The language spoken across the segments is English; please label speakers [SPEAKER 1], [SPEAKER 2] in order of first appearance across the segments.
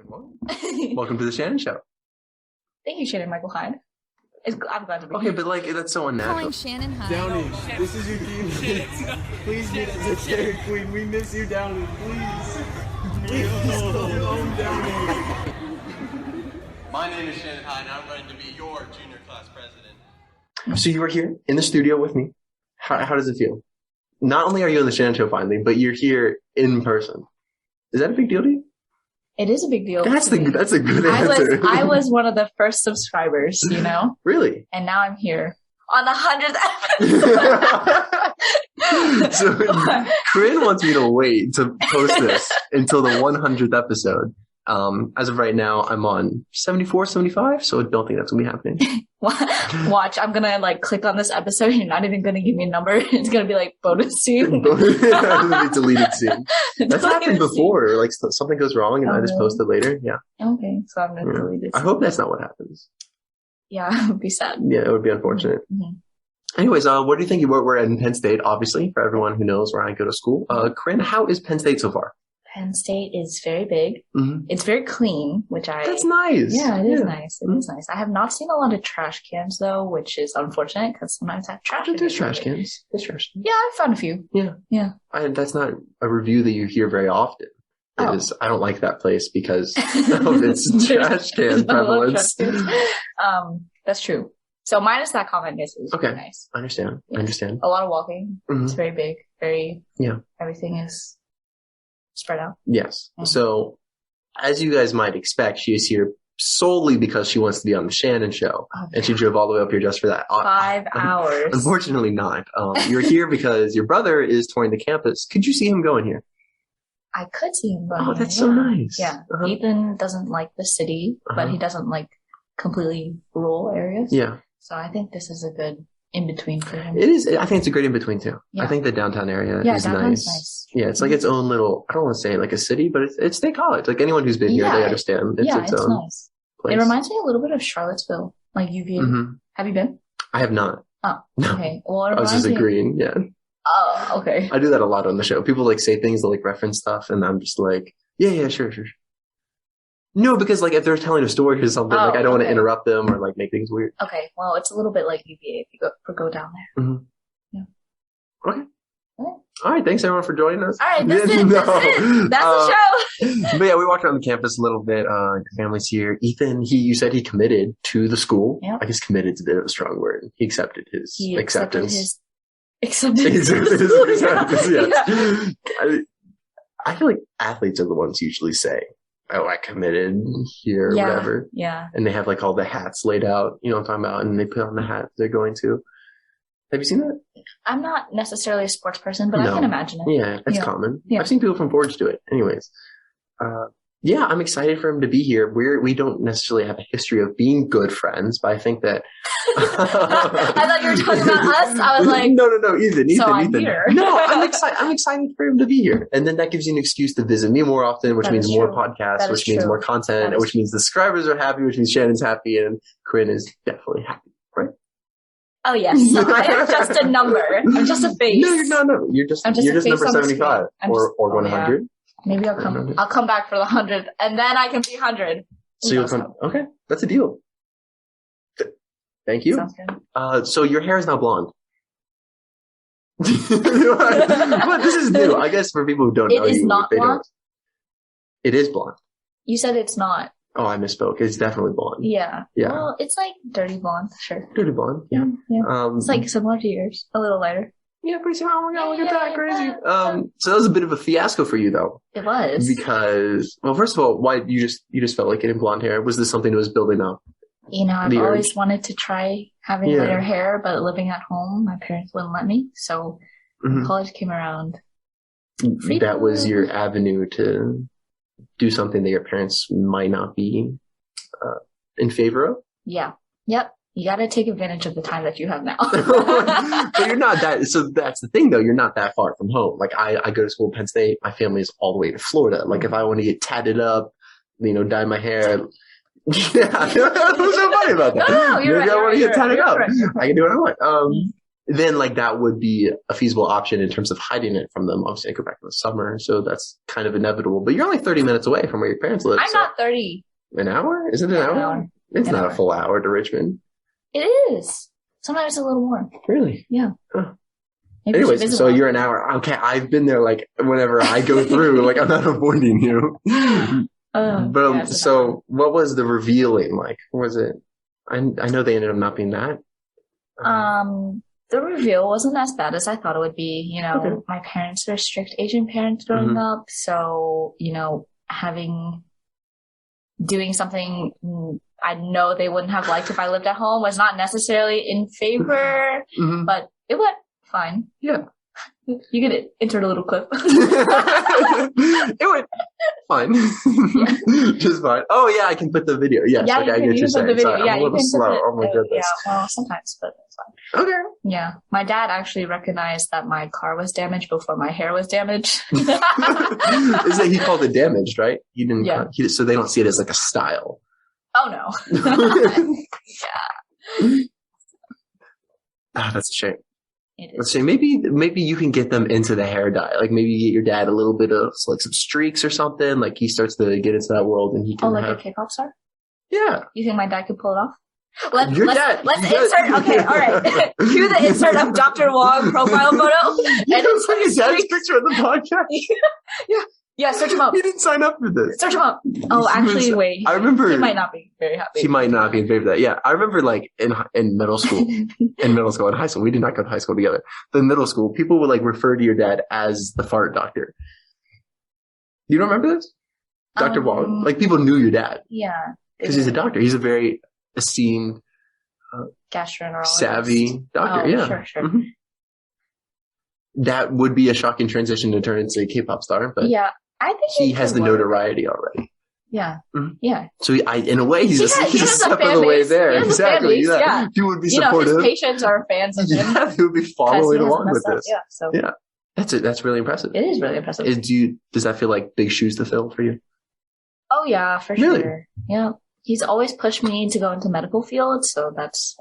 [SPEAKER 1] Wong. Welcome to the Shanon Show.
[SPEAKER 2] Thank you, Shannon Michael Hyde. I'm glad to be
[SPEAKER 1] here. Okay, but like that's so unnatural.
[SPEAKER 3] Calling Shanon Hyde.
[SPEAKER 4] Downey, this is your team. Please meet us at Dairy Queen. We miss you, Downey. Please. Please come home, Downey.
[SPEAKER 5] My name is Shanon Hyde, and I'm ready to be your junior class president.
[SPEAKER 1] So you are here in the studio with me. How does it feel? Not only are you on the Shanon Show finally, but you're here in person. Is that a big deal to you?
[SPEAKER 2] It is a big deal.
[SPEAKER 1] That's a good answer.
[SPEAKER 2] I was one of the first subscribers, you know?
[SPEAKER 1] Really?
[SPEAKER 2] And now I'm here on the 100th episode.
[SPEAKER 1] So Corinne wants me to wait to post this until the 100th episode. As of right now, I'm on 74, 75, so I don't think that's going to be happening.
[SPEAKER 2] Watch, I'm going to click on this episode. You're not even going to give me a number. It's going to be bonus scene.
[SPEAKER 1] Deleted scene. That's happened before. Something goes wrong and I just post it later. Yeah.
[SPEAKER 2] Okay, so I'm going to delete it.
[SPEAKER 1] I hope that's not what happens.
[SPEAKER 2] Yeah, it would be sad.
[SPEAKER 1] Yeah, it would be unfortunate. Mm-hmm. Anyways, what do you think? We're in Penn State, obviously, for everyone who knows where I go to school. Corinne, how is Penn State so far?
[SPEAKER 2] Penn State is very big. Mm-hmm. It's very clean, That's
[SPEAKER 1] nice.
[SPEAKER 2] Yeah, it is nice. It is nice. I have not seen a lot of trash cans, though, which is unfortunate because sometimes I have trash cans.
[SPEAKER 1] There's trash cans. There's trash cans.
[SPEAKER 2] Yeah, I found a few.
[SPEAKER 1] Yeah. That's not a review that you hear very often. I don't like that place because of its trash can prevalence.
[SPEAKER 2] That's true. So minus that comment, is
[SPEAKER 1] okay.
[SPEAKER 2] Nice.
[SPEAKER 1] I understand.
[SPEAKER 2] A lot of walking. Mm-hmm. It's very big. Everything is spread out.
[SPEAKER 1] Yes. Mm-hmm. So, as you guys might expect, she is here solely because she wants to be on the Shanon Show, and she drove all the way up here just for that.
[SPEAKER 2] 5 hours.
[SPEAKER 1] Unfortunately, not. You're here because your brother is touring the campus. Could you see him going here?
[SPEAKER 2] I could see him going.
[SPEAKER 1] Oh, that's so nice.
[SPEAKER 2] Yeah. Ethan doesn't like the city, but he doesn't like completely rural areas.
[SPEAKER 1] Yeah.
[SPEAKER 2] So I think this is a good in-between for him.
[SPEAKER 1] It is. I think it's a great in-between, too.
[SPEAKER 2] Yeah.
[SPEAKER 1] I think the downtown area is
[SPEAKER 2] nice.
[SPEAKER 1] Yeah, it's like its own little, I don't want to say like a city, but it's State College. Like anyone who's been here, they understand. It's its own
[SPEAKER 2] nice.
[SPEAKER 1] Place.
[SPEAKER 2] It reminds me a little bit of Charlottesville. Like UVA. Mm-hmm. Have you been?
[SPEAKER 1] I have not.
[SPEAKER 2] Oh, okay. Well,
[SPEAKER 1] I was just agreeing, yeah.
[SPEAKER 2] Oh, okay.
[SPEAKER 1] I do that a lot on the show. People say things, they'll reference stuff, and I'm just like, yeah, sure. No, because if they're telling a story or something, I don't want to interrupt them or make things weird.
[SPEAKER 2] Okay, well, it's a little bit like UVA if you go down there. Mm-hmm. Yeah.
[SPEAKER 1] Okay. All right, thanks everyone for joining us.
[SPEAKER 2] All right, that's the show.
[SPEAKER 1] But yeah, we walked around the campus a little bit. Your family's here. Ethan, you said he committed to the school.
[SPEAKER 2] Yep.
[SPEAKER 1] I guess committed is a bit of a strong word. He accepted his acceptance.
[SPEAKER 2] Acceptance.
[SPEAKER 1] Yeah. I feel like athletes are the ones who usually say, "Oh, I committed here," or whatever.
[SPEAKER 2] Yeah.
[SPEAKER 1] And they have all the hats laid out. You know what I'm talking about? And they put on the hat they're going to. Have you seen that? I'm
[SPEAKER 2] not necessarily a sports person, but I can imagine it.
[SPEAKER 1] Yeah, it's common. Yeah. I've seen people from Forge do it. Anyways, I'm excited for him to be here. We don't necessarily have a history of being good friends, but I think that.
[SPEAKER 2] I thought you were talking about us. I was like,
[SPEAKER 1] no, Ethan.
[SPEAKER 2] I'm here.
[SPEAKER 1] No, I'm excited. I'm excited for him to be here, and then that gives you an excuse to visit me more often, which means more podcasts, which means more content, which means the subscribers are happy, which means Shannon's happy, and Corinne is definitely happy, right?
[SPEAKER 2] Oh yes, so I am just a number. I'm just a face.
[SPEAKER 1] No, you're not. No, you're just number 75 or 100.
[SPEAKER 2] Yeah. Maybe I'll come back for the 100, and then I can be 100.
[SPEAKER 1] So you'll come. Okay, that's a deal. Thank you.
[SPEAKER 2] Sounds good.
[SPEAKER 1] So your hair is now blonde. But this is new, I guess, for people who don't know.
[SPEAKER 2] It is not blonde.
[SPEAKER 1] It is blonde.
[SPEAKER 2] You said it's not.
[SPEAKER 1] Oh, I misspoke. It's definitely blonde.
[SPEAKER 2] Yeah. Well, it's dirty blonde, sure.
[SPEAKER 1] Dirty blonde, yeah.
[SPEAKER 2] It's similar to yours, a little lighter.
[SPEAKER 1] Yeah, pretty similar. Oh my god, look at that, crazy. So that was a bit of a fiasco for you, though.
[SPEAKER 2] It was.
[SPEAKER 1] Because, well, first of all, why you just felt like getting blonde hair? Was this something that was building up?
[SPEAKER 2] I've always wanted to try having lighter hair, but living at home, my parents wouldn't let me. So when college came around,
[SPEAKER 1] that was your avenue to do something that your parents might not be in favor of?
[SPEAKER 2] Yeah. Yep. You got to take advantage of the time that you have now.
[SPEAKER 1] But you're not that. So that's the thing, though. You're not that far from home. I go to school in Penn State. My family is all the way to Florida. If I want to get tatted up, dye my hair. Yeah, what's so funny about that?
[SPEAKER 2] No, you're
[SPEAKER 1] Maybe I want to get tatted up.
[SPEAKER 2] Right.
[SPEAKER 1] I can do what I want. then like that would be a feasible option in terms of hiding it from them. Obviously, I go back in the summer, so that's kind of inevitable. But you're only 30 minutes away from where your parents live.
[SPEAKER 2] I'm not 30.
[SPEAKER 1] An hour? Is it an hour? It's not a full hour to Richmond.
[SPEAKER 2] It is. Sometimes a little more.
[SPEAKER 1] Really?
[SPEAKER 2] Yeah.
[SPEAKER 1] Huh. Anyways, so you're an hour. Okay, I've been there like whenever I go through, like I'm not avoiding you. But so what was the revealing like? Was it? I know they ended up not being that.
[SPEAKER 2] The reveal wasn't as bad as I thought it would be. You know, my parents were strict Asian parents growing up, so you know, doing something I know they wouldn't have liked if I lived at home was not necessarily in favor, but it went fine.
[SPEAKER 1] Yeah.
[SPEAKER 2] You can insert a little clip.
[SPEAKER 1] It went fine. Just fine. Oh, yeah, I can put the video. Yes,
[SPEAKER 2] yeah,
[SPEAKER 1] I get you saying. Sorry,
[SPEAKER 2] yeah,
[SPEAKER 1] I'm a little slow. Oh, my goodness.
[SPEAKER 2] Yeah, well, sometimes, but it's fine.
[SPEAKER 1] Okay.
[SPEAKER 2] Yeah. My dad actually recognized that my car was damaged before my hair was damaged.
[SPEAKER 1] Is that he called it damaged, right? He didn't.
[SPEAKER 2] Yeah.
[SPEAKER 1] So they don't see it as like a style.
[SPEAKER 2] Oh, no. Yeah.
[SPEAKER 1] That's a shame.
[SPEAKER 2] Let's
[SPEAKER 1] say maybe you can get them into the hair dye. Like maybe you get your dad a little bit of like some streaks or something. Like he starts to get into that world and he can.
[SPEAKER 2] Oh, like a K-pop star?
[SPEAKER 1] Yeah.
[SPEAKER 2] You think my dad could pull it off? Let's
[SPEAKER 1] insert.
[SPEAKER 2] Okay, all right. Cue the insert of Dr. Wong profile photo.
[SPEAKER 1] And it's like his dad's picture of the podcast.
[SPEAKER 2] Yeah, search him up.
[SPEAKER 1] He didn't sign up for this.
[SPEAKER 2] Search him up. Oh, actually, wait.
[SPEAKER 1] I remember
[SPEAKER 2] he might not be very happy.
[SPEAKER 1] He might not be in favor of that. Yeah, I remember like in middle school, and high school. We did not go to high school together. But in middle school, people would like refer to your dad as the fart doctor. You don't remember this, Dr. Wong? Like people knew your dad.
[SPEAKER 2] Yeah,
[SPEAKER 1] because he's a doctor. He's a very esteemed,
[SPEAKER 2] gastroenterologist,
[SPEAKER 1] savvy doctor.
[SPEAKER 2] Oh, sure.
[SPEAKER 1] Mm-hmm. That would be a shocking transition to turn into a K-pop star, but
[SPEAKER 2] yeah. I think
[SPEAKER 1] he has the notoriety already.
[SPEAKER 2] Yeah.
[SPEAKER 1] Mm-hmm.
[SPEAKER 2] Yeah.
[SPEAKER 1] So in a way, he's a step of the way there. Exactly.
[SPEAKER 2] Yeah.
[SPEAKER 1] He would be supportive.
[SPEAKER 2] His patients are fans of him.
[SPEAKER 1] Yeah, he would be following along with this.
[SPEAKER 2] Yeah. So
[SPEAKER 1] That's really impressive.
[SPEAKER 2] It is really impressive.
[SPEAKER 1] Does that feel like big shoes to fill for you?
[SPEAKER 2] Oh yeah, for sure. Yeah. He's always pushed me to go into medical fields, so that's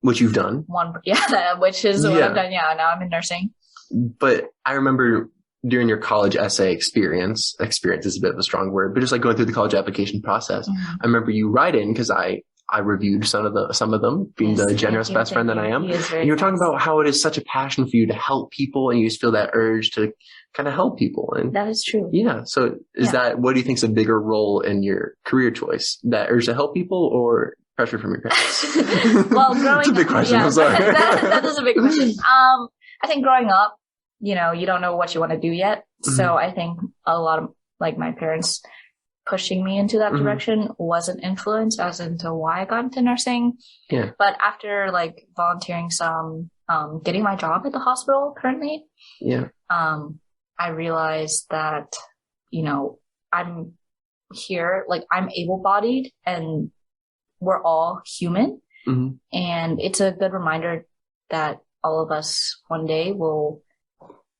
[SPEAKER 1] what you've done.
[SPEAKER 2] Which is what I've done. Yeah. Now I'm in nursing.
[SPEAKER 1] But I remember during your college essay experience is a bit of a strong word, but just like going through the college application process, I remember you writing because I reviewed some of them, being the generous best friend that I am. And you were talking about how it is such a passion for you to help people, and you just feel that urge to kind of help people. And
[SPEAKER 2] that is true.
[SPEAKER 1] Yeah. So that, what do you think is a bigger role in your career choice? That urge to help people or pressure from your parents?
[SPEAKER 2] Well,
[SPEAKER 1] it's a big question. I'm sorry.
[SPEAKER 2] that is a big question. I think growing up, you know, you don't know what you want to do yet. So I think a lot of like my parents pushing me into that direction was an influence as into why I got into nursing. Yeah. But after like volunteering some, getting my job at the hospital currently, I realized that, you know, I'm here, like I'm able-bodied and we're all human. And it's a good reminder that all of us one day will,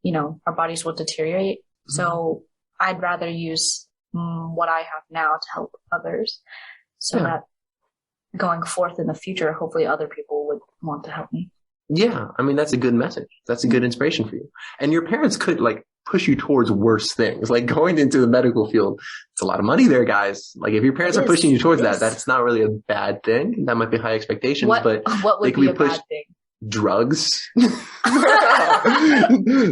[SPEAKER 2] you know, our bodies will deteriorate. So I'd rather use what I have now to help others so that going forth in the future, hopefully other people would want to help me.
[SPEAKER 1] Yeah. I mean, that's a good message. That's a good inspiration for you. And your parents could like push you towards worse things, like going into the medical field. It's a lot of money there, guys. Like if your parents are pushing you towards that, that's not really a bad thing. That might be high expectations, but
[SPEAKER 2] what would be a bad thing?
[SPEAKER 1] Drugs.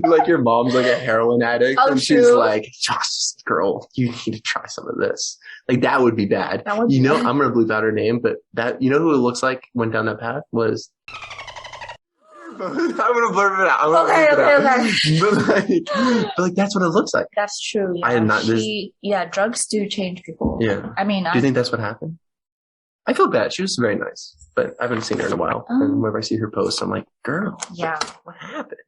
[SPEAKER 1] Like your mom's like a heroin addict and she's like, just girl, you need to try some of this. Like that would be bad. I'm gonna bleep out her name, but that, you know who it looks like went down that path was I'm gonna blurb it out. Okay. But like that's what it looks like.
[SPEAKER 2] That's true. Yeah. Drugs do change people.
[SPEAKER 1] Yeah.
[SPEAKER 2] I mean,
[SPEAKER 1] do you think that's what happened? I feel bad. She was very nice, but I haven't seen her in a while. And whenever I see her post, I'm like, girl, what happened?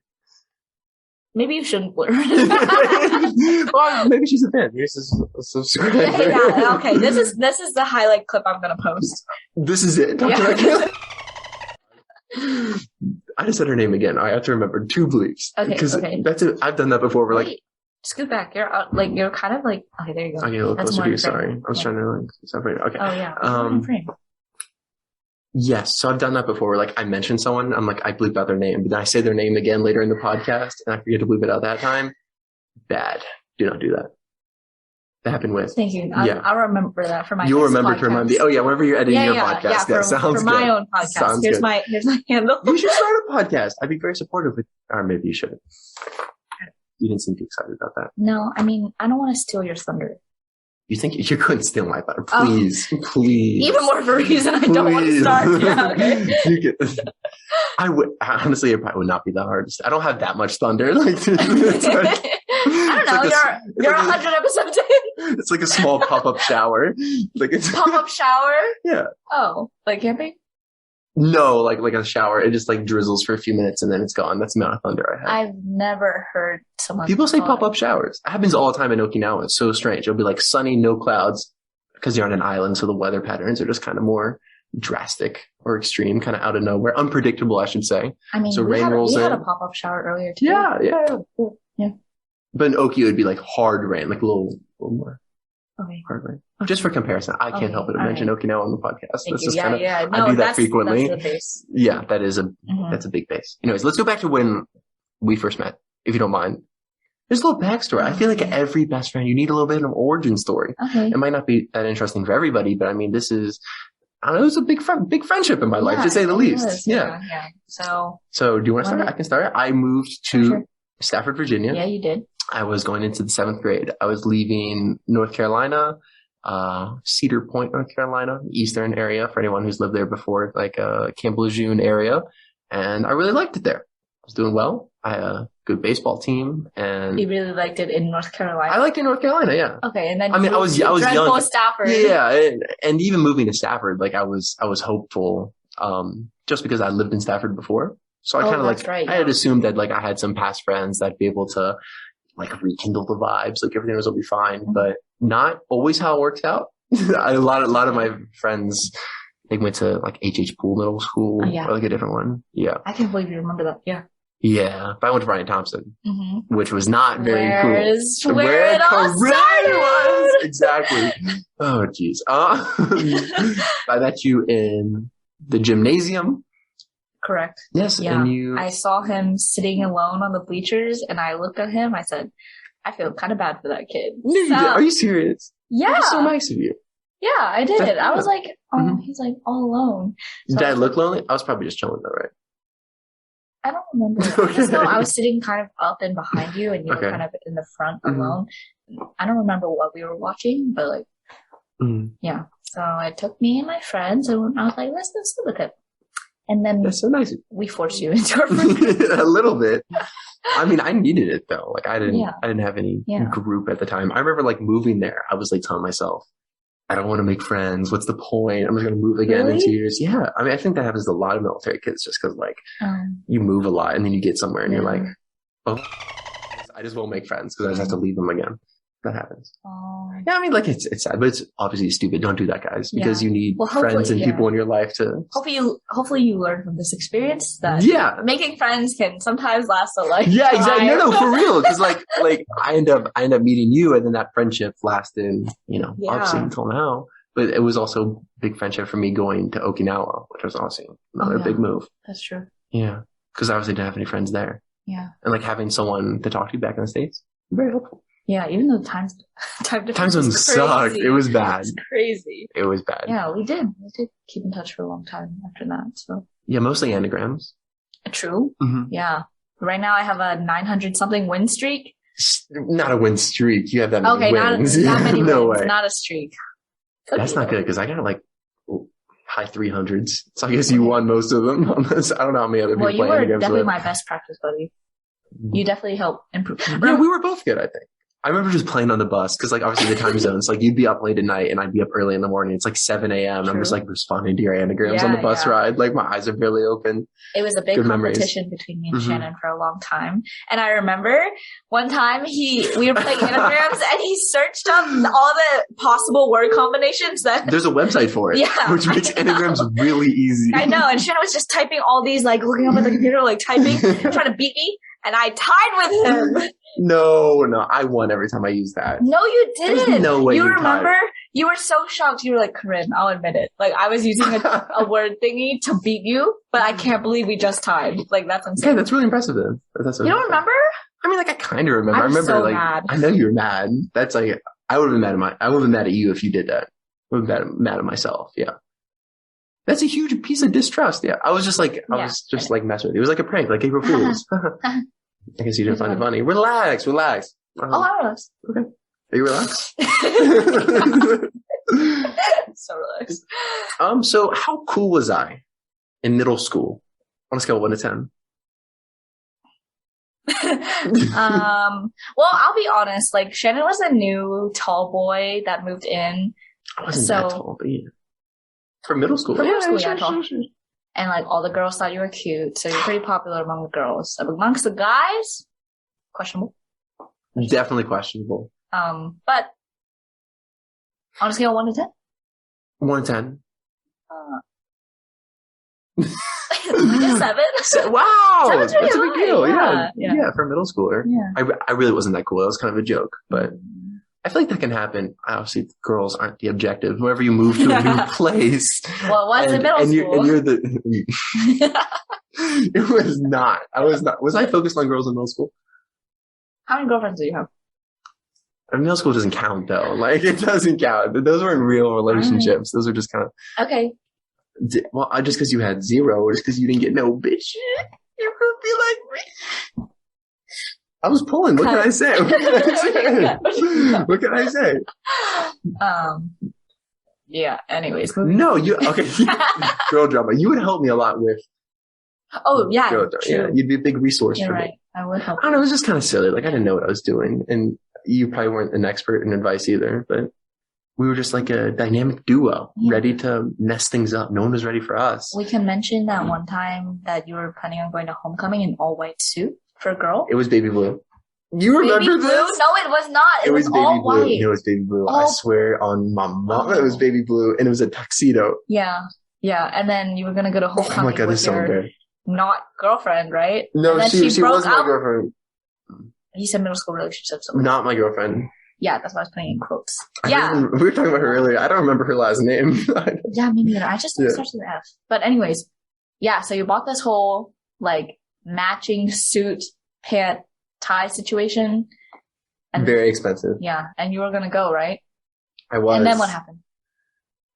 [SPEAKER 2] Maybe you shouldn't blur it.
[SPEAKER 1] Well, maybe she's a fan. Maybe she's subscribed.
[SPEAKER 2] Okay. This is the highlight clip I'm gonna post.
[SPEAKER 1] This is it. I just said her name again. I have to remember 2 bleeps. Okay. That's it. I've done that before. We're like,
[SPEAKER 2] scoot back. You're out. Like you're kind of like. Okay, there you go.
[SPEAKER 1] Okay, a little closer to you. Sorry, I was trying to like separate. Okay.
[SPEAKER 2] Oh yeah. Frame.
[SPEAKER 1] Yes. So I've done that before where like I mention someone, I'm like, I bleep out their name, but then I say their name again later in the podcast and I forget to bleep it out that time. Bad. Do not do that. That happened with.
[SPEAKER 2] Thank you. I'll remember that for my
[SPEAKER 1] You'll remember
[SPEAKER 2] podcast.
[SPEAKER 1] to remind me. Oh yeah, whenever you're editing your podcast.
[SPEAKER 2] Yeah,
[SPEAKER 1] sounds
[SPEAKER 2] for
[SPEAKER 1] good.
[SPEAKER 2] my own podcast.
[SPEAKER 1] Sounds
[SPEAKER 2] Here's
[SPEAKER 1] good.
[SPEAKER 2] my handle.
[SPEAKER 1] You should start a podcast. I'd be very supportive of it. Or maybe you shouldn't. You didn't seem too excited about that.
[SPEAKER 2] No, I mean, I don't want to steal your thunder.
[SPEAKER 1] You think you couldn't steal my thunder? Please, please.
[SPEAKER 2] Even more of a reason I don't want to start. Yeah, okay.
[SPEAKER 1] I would honestly, it probably would not be the hardest. I don't have that much thunder. Like, it's like,
[SPEAKER 2] I don't know. You're 100 episodes in.
[SPEAKER 1] It's like a small pop-up shower. Like it's
[SPEAKER 2] Pop-up shower?
[SPEAKER 1] Yeah.
[SPEAKER 2] Oh, like camping?
[SPEAKER 1] No, like a shower. It just like drizzles for a few minutes and then it's gone. That's the amount of thunder I have.
[SPEAKER 2] I've never heard someone.
[SPEAKER 1] People say pop-up showers. It happens all the time in Okinawa. It's so strange. It'll be like sunny, no clouds, because you're on an island, so the weather patterns are just kind of more drastic or extreme, kind of out of nowhere, unpredictable, I should say.
[SPEAKER 2] I mean,
[SPEAKER 1] so
[SPEAKER 2] we
[SPEAKER 1] rain rolls in.
[SPEAKER 2] had a pop-up shower earlier today.
[SPEAKER 1] Yeah. But in Oki, it would be like hard rain, like a little more hard rain. Just for comparison, I can't help but mention Okinawa on the podcast.
[SPEAKER 2] Thank
[SPEAKER 1] That's
[SPEAKER 2] you.
[SPEAKER 1] just kind of,
[SPEAKER 2] No,
[SPEAKER 1] I do that frequently.
[SPEAKER 2] That's the base.
[SPEAKER 1] Yeah, that's a big base. Anyways, let's go back to when we first met, if you don't mind. There's a little backstory. I feel like every best friend, you need a little bit of an origin story.
[SPEAKER 2] Okay.
[SPEAKER 1] It might not be that interesting for everybody, but I mean, this is, I don't know, it's a big friendship in my life, to say the least. Yeah. So do you want to start? I can start. I moved to Stafford, Virginia.
[SPEAKER 2] Yeah, you did.
[SPEAKER 1] I was going into the 7th grade. I was leaving North Carolina, Cedar Point, North Carolina, eastern area for anyone who's lived there before, like Camp Lejeune area. And I really liked it there. I was doing well. I had a good baseball team, and
[SPEAKER 2] you really liked it in North Carolina.
[SPEAKER 1] I liked it in North Carolina, yeah.
[SPEAKER 2] Okay, and then
[SPEAKER 1] I mean, I was young.
[SPEAKER 2] Stafford.
[SPEAKER 1] Yeah, and even moving to Stafford, like I was hopeful, just because I lived in Stafford before. So I kind of I had assumed that like I had some past friends that'd be able to like rekindle the vibes, like everything will be fine, but not always how it works out. A lot of my friends, they went to like H.H. Poole Middle School or like a different one. Yeah.
[SPEAKER 2] I can't believe you remember that. Yeah.
[SPEAKER 1] Yeah. But I went to Brian Thompson, which was not very cool.
[SPEAKER 2] Where it all started.
[SPEAKER 1] Was. Exactly. Oh, jeez. I met you in the gymnasium.
[SPEAKER 2] Correct.
[SPEAKER 1] Yes.
[SPEAKER 2] Yeah.
[SPEAKER 1] And
[SPEAKER 2] I saw him sitting alone on the bleachers and I looked at him. I said, I feel kind of bad for that kid.
[SPEAKER 1] Are you serious?
[SPEAKER 2] Yeah.
[SPEAKER 1] That's so nice of you.
[SPEAKER 2] Yeah, I did. I was like, he's like all alone. So
[SPEAKER 1] did I look lonely? I was probably just chilling though, right?
[SPEAKER 2] I don't remember. I just know I was sitting kind of up and behind you and you were kind of in the front alone. I don't remember what we were watching, but like, yeah. So it took me and my friends and I was like, let's sit with him. And then
[SPEAKER 1] that's so nice.
[SPEAKER 2] We forced you into our friendship.
[SPEAKER 1] A little bit. I mean, I needed it though. Like I didn't have any group at the time. I remember like moving there. I was like telling myself, I don't want to make friends. What's the point? I'm just going to move again in 2 years. Yeah. I mean, I think that happens to a lot of military kids just because like you move a lot and then you get somewhere and you're like, oh, I just won't make friends because I just have to leave them again. That happens. Yeah, I mean, like it's sad, but it's obviously stupid. Don't do that, guys, because you need friends and people in your life to.
[SPEAKER 2] Hopefully, you learn from this experience that making friends can sometimes last a lifetime.
[SPEAKER 1] Yeah, exactly. No, for real. Because like I end up meeting you, and then that friendship lasted, obviously until now. But it was also a big friendship for me going to Okinawa, which was obviously another big move.
[SPEAKER 2] That's true.
[SPEAKER 1] Yeah, because I obviously didn't have any friends there.
[SPEAKER 2] Yeah,
[SPEAKER 1] and like having someone to talk to back in the States, very helpful.
[SPEAKER 2] Yeah, even though time
[SPEAKER 1] zones sucked. It was bad.
[SPEAKER 2] It's crazy.
[SPEAKER 1] It was bad.
[SPEAKER 2] Yeah, we did keep in touch for a long time after that. So
[SPEAKER 1] yeah, mostly anagrams.
[SPEAKER 2] True. Yeah. Right now I have a 900 something win streak.
[SPEAKER 1] Not a win streak. You have that many wins.
[SPEAKER 2] Not many
[SPEAKER 1] no
[SPEAKER 2] wins.
[SPEAKER 1] Way.
[SPEAKER 2] Not a streak.
[SPEAKER 1] That's not good because I got like high 300s. So I guess you won most of them. I don't know how many other people play anagrams.
[SPEAKER 2] Well, you were definitely my best practice buddy. You definitely helped improve.
[SPEAKER 1] Yeah, we were both good, I think. I remember just playing on the bus because, like, obviously the time zones, like, you'd be up late at night and I'd be up early in the morning. It's like 7 a.m. and I'm just like responding to your anagrams on the bus ride. Like, my eyes are barely open.
[SPEAKER 2] It was a big competition between me and Shannon for a long time. And I remember one time we were playing anagrams and he searched up all the possible word combinations
[SPEAKER 1] there's a website for it, which makes anagrams really easy.
[SPEAKER 2] I know. And Shannon was just typing all these, like, looking up at the computer, like, typing, trying to beat me. And I tied with him.
[SPEAKER 1] No, I won every time I used that.
[SPEAKER 2] No, you
[SPEAKER 1] There's
[SPEAKER 2] didn't.
[SPEAKER 1] no way
[SPEAKER 2] you
[SPEAKER 1] you're
[SPEAKER 2] remember?
[SPEAKER 1] tired.
[SPEAKER 2] You were so shocked. You were like, Corinne, I'll admit it. Like, I was using a word thingy to beat you, but I can't believe we just tied. Like, that's insane.
[SPEAKER 1] Okay, that's really impressive then. That's
[SPEAKER 2] You don't remember?
[SPEAKER 1] I mean, like, I kind of remember. I
[SPEAKER 2] I'm
[SPEAKER 1] remember,
[SPEAKER 2] so
[SPEAKER 1] like,
[SPEAKER 2] mad.
[SPEAKER 1] I know you were mad. That's like, I would have been mad at you if you did that. I would have been mad at myself. Yeah. That's a huge piece of distrust. Yeah. I was just like, like messing with you. It was like a prank, like April Fools. I guess you didn't find it funny. Relax.
[SPEAKER 2] Oh, I relaxed.
[SPEAKER 1] Okay. Are you relaxed?
[SPEAKER 2] So relaxed.
[SPEAKER 1] So how cool was I in middle school on a scale of 1 to 10?
[SPEAKER 2] Well, I'll be honest. Like, Shannon was a new tall boy that moved in.
[SPEAKER 1] I wasn't that tall, but yeah. For middle school.
[SPEAKER 2] For middle school, yeah, tall. And like all the girls thought you were cute, so you're pretty popular among the girls. Amongst the guys, questionable.
[SPEAKER 1] Definitely questionable.
[SPEAKER 2] But on a scale of 1 to 10?
[SPEAKER 1] 1 to 10.
[SPEAKER 2] 7?
[SPEAKER 1] Wow,
[SPEAKER 2] Seven's really
[SPEAKER 1] that's a big
[SPEAKER 2] high.
[SPEAKER 1] deal.
[SPEAKER 2] Yeah.
[SPEAKER 1] Yeah, for a middle schooler.
[SPEAKER 2] Yeah.
[SPEAKER 1] I really wasn't that cool. That was kind of a joke, but I feel like that can happen. Obviously, girls aren't the objective. Whenever you move to a new place,
[SPEAKER 2] well, what's in middle school?
[SPEAKER 1] You're the. It was not. I was not. Was I focused on girls in middle school?
[SPEAKER 2] How many girlfriends do you have?
[SPEAKER 1] Middle school doesn't count though. Like, it doesn't count. Those weren't real relationships. Those are just kind of.
[SPEAKER 2] Okay.
[SPEAKER 1] Well, just because you had 0, or just because you didn't get no bitch, you could be like me. I was pulling. What can I say? What can I say?
[SPEAKER 2] Yeah. Anyways.
[SPEAKER 1] No, okay. Girl drama. You would help me a lot with.
[SPEAKER 2] Oh yeah. True.
[SPEAKER 1] Yeah, you'd be a big resource
[SPEAKER 2] You're
[SPEAKER 1] for
[SPEAKER 2] right.
[SPEAKER 1] me.
[SPEAKER 2] I would help.
[SPEAKER 1] I don't know. It was just kind of silly. Like, I didn't know what I was doing, and you probably weren't an expert in advice either. But we were just like a dynamic duo, ready to mess things up. No one was ready for us.
[SPEAKER 2] We can mention that one time that you were planning on going to homecoming in all white suit for a girl.
[SPEAKER 1] It was baby blue. You remember
[SPEAKER 2] baby
[SPEAKER 1] this?
[SPEAKER 2] Blue? No, it was not. It was
[SPEAKER 1] baby
[SPEAKER 2] all
[SPEAKER 1] blue.
[SPEAKER 2] white.
[SPEAKER 1] No, it was baby blue. I swear on my mom, it was baby blue, and it was a tuxedo.
[SPEAKER 2] Yeah. And then you were gonna go to homecoming.
[SPEAKER 1] Oh my god, this is so embarrassing.
[SPEAKER 2] Not girlfriend, right?
[SPEAKER 1] No, she was my girlfriend.
[SPEAKER 2] You said middle school relationship. So
[SPEAKER 1] not my girlfriend.
[SPEAKER 2] Yeah, that's why I was putting in quotes.
[SPEAKER 1] We were talking about her earlier. I don't remember her last name.
[SPEAKER 2] Yeah, me neither. I just started with F. But anyways, yeah. So you bought this whole like matching suit, pant, tie situation. And
[SPEAKER 1] very expensive.
[SPEAKER 2] Yeah, and you were gonna go, right?
[SPEAKER 1] I was.
[SPEAKER 2] And then what happened?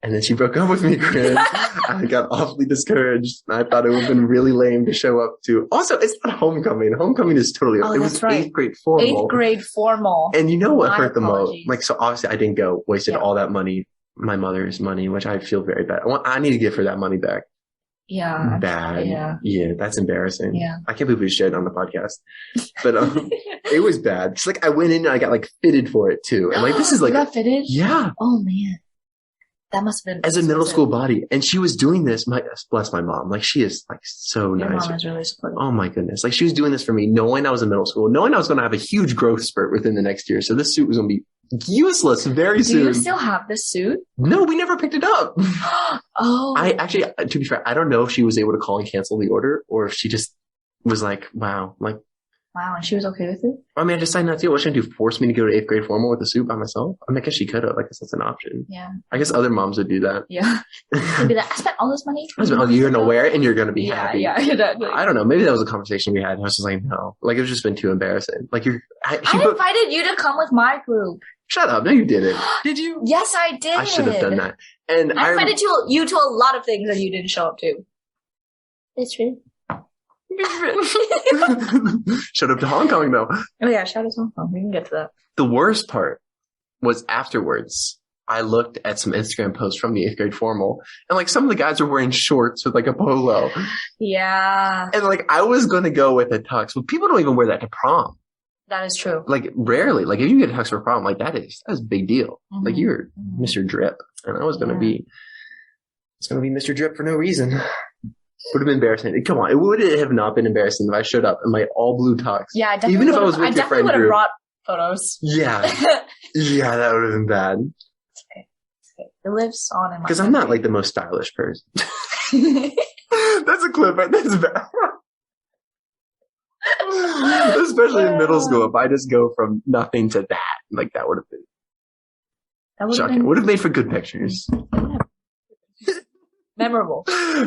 [SPEAKER 1] And then she broke up with me, Corinne. I got awfully discouraged. I thought it would have been really lame to show up to. Also, it's not homecoming. Homecoming is totally. It was right. 8th grade formal.
[SPEAKER 2] 8th grade formal.
[SPEAKER 1] And you know what hurt the most? Like, so obviously I didn't go. Wasted all that money, my mother's money, which I feel very bad. I need to give her that money back.
[SPEAKER 2] Yeah.
[SPEAKER 1] Bad. Yeah, that's embarrassing.
[SPEAKER 2] Yeah.
[SPEAKER 1] I can't believe we shared on the podcast. But it was bad. It's like I went in and I got like fitted for it too. And like, this is like.
[SPEAKER 2] You got fitted?
[SPEAKER 1] Yeah.
[SPEAKER 2] Oh man. That must have been
[SPEAKER 1] as a middle school body. And she was doing this. Bless my mom. Like, she is like so
[SPEAKER 2] Your
[SPEAKER 1] nice.
[SPEAKER 2] Mom is really supportive.
[SPEAKER 1] Oh my goodness. Like, she was doing this for me, knowing I was in middle school, knowing I was going to have a huge growth spurt within the next year. So this suit was going to be useless very soon.
[SPEAKER 2] Do you still have this suit?
[SPEAKER 1] No, we never picked it up.
[SPEAKER 2] Oh.
[SPEAKER 1] I actually, to be fair, I don't know if she was able to call and cancel the order or if she just was like, wow,
[SPEAKER 2] and she was okay with it?
[SPEAKER 1] I mean, I decided not to. What should I do? Force me to go to 8th grade formal with a suit by myself? I mean, I guess she could have. I guess that's an option.
[SPEAKER 2] Yeah.
[SPEAKER 1] I guess other moms would do that.
[SPEAKER 2] Yeah. They'd be like, I spent all this money.
[SPEAKER 1] You're going to wear it and you're going to be happy.
[SPEAKER 2] Yeah, exactly.
[SPEAKER 1] I don't know. Maybe that was a conversation we had. I was just like, no. Like, it's just been too embarrassing. Like,
[SPEAKER 2] I invited you to come with my group.
[SPEAKER 1] Shut up. No, you didn't. Did you?
[SPEAKER 2] Yes, I did.
[SPEAKER 1] I should have done that. And
[SPEAKER 2] I invited you to a lot of things that you didn't show up to. It's true.
[SPEAKER 1] Showed up to Hong Kong though.
[SPEAKER 2] Oh yeah, shout out to Hong Kong. We can get to that.
[SPEAKER 1] The worst part was afterwards. I looked at some Instagram posts from the 8th grade formal, and like some of the guys were wearing shorts with like a polo.
[SPEAKER 2] Yeah.
[SPEAKER 1] And like I was gonna go with a tux, but people don't even wear that to prom.
[SPEAKER 2] That is true.
[SPEAKER 1] Like rarely. Like if you get a tux for prom, like that is a big deal.
[SPEAKER 2] Mm-hmm.
[SPEAKER 1] Like you're Mr. Drip, and I was gonna be. It's gonna be Mr. Drip for no reason. Would have been embarrassing. Come on, it would have not been embarrassing if I showed up in my all blue tux.
[SPEAKER 2] Yeah, I definitely
[SPEAKER 1] even if I was with your friend
[SPEAKER 2] would have
[SPEAKER 1] group.
[SPEAKER 2] brought photos.
[SPEAKER 1] Yeah, yeah, that would have been bad.
[SPEAKER 2] Okay. It lives on in my.
[SPEAKER 1] Because I'm not like the most stylish person. That's a clip. Right? That's bad. That's especially in middle school, if I just go from nothing to that, like that would have been shocking. Would have made for good pictures.
[SPEAKER 2] Memorable.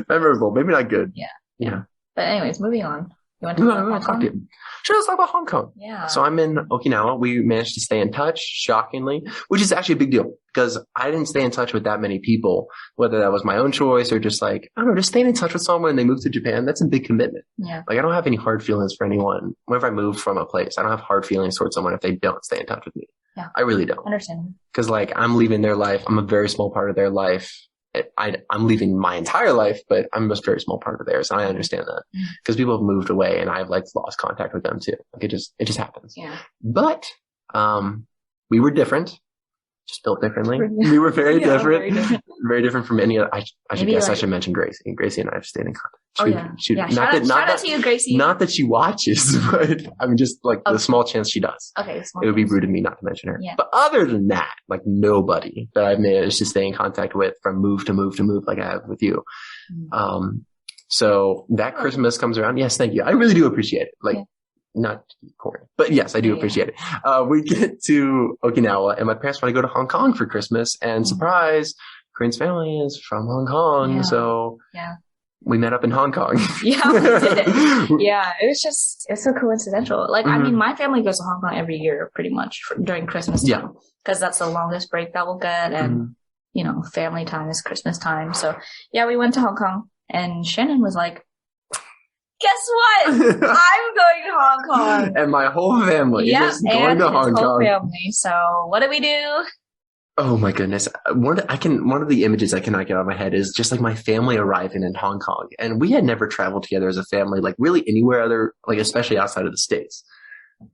[SPEAKER 1] Memorable. Maybe not good.
[SPEAKER 2] Yeah. But anyways, moving on. You want to talk about Hong Kong?
[SPEAKER 1] Sure, let's talk about Hong Kong.
[SPEAKER 2] Yeah.
[SPEAKER 1] So I'm in Okinawa. We managed to stay in touch, shockingly, which is actually a big deal because I didn't stay in touch with that many people, whether that was my own choice or just like, I don't know, just staying in touch with someone and they moved to Japan. That's a big commitment.
[SPEAKER 2] Yeah.
[SPEAKER 1] Like I don't have any hard feelings for anyone. Whenever I move from a place, I don't have hard feelings towards someone if they don't stay in touch with me.
[SPEAKER 2] Yeah.
[SPEAKER 1] I really don't.
[SPEAKER 2] Understand.
[SPEAKER 1] Because like I'm leaving their life. I'm a very small part of their life. I'm leaving my entire life, but I'm a very small part of theirs. And I understand that because people have moved away and I've like lost contact with them too. Like it just happens.
[SPEAKER 2] Yeah.
[SPEAKER 1] But, we were different, just built differently. We were very different, very different from any other. I should mention Gracie. Gracie and I have stayed in contact.
[SPEAKER 2] Shout out to you, Gracie.
[SPEAKER 1] Not that she watches, but I mean, just like the small chance she does.
[SPEAKER 2] Okay.
[SPEAKER 1] It would be rude of me not to mention her.
[SPEAKER 2] Yeah.
[SPEAKER 1] But other than that, like nobody that I've managed to stay in contact with from move to move to move like I have with you. So that Christmas comes around. Yes, thank you. I really do appreciate it. Like not Corinne, but yes, I do appreciate it. We get to Okinawa and my parents want to go to Hong Kong for Christmas and surprise, Corinne's family is from Hong Kong.
[SPEAKER 2] Yeah.
[SPEAKER 1] So
[SPEAKER 2] yeah.
[SPEAKER 1] We met up in Hong Kong.
[SPEAKER 2] Yeah, we did. Yeah, it's so coincidental. Like, I mean, my family goes to Hong Kong every year pretty much during Christmas time because that's the longest break that we'll get. And, you know, family time is Christmas time. So, yeah, we went to Hong Kong and Shannon was like, guess what? I'm going to Hong Kong.
[SPEAKER 1] And my whole family is going to Hong Kong.
[SPEAKER 2] Family. So, what did we do?
[SPEAKER 1] Oh my goodness. One of the images I cannot get out of my head is just like my family arriving in Hong Kong. And we had never traveled together as a family, like really anywhere other, like especially outside of the States.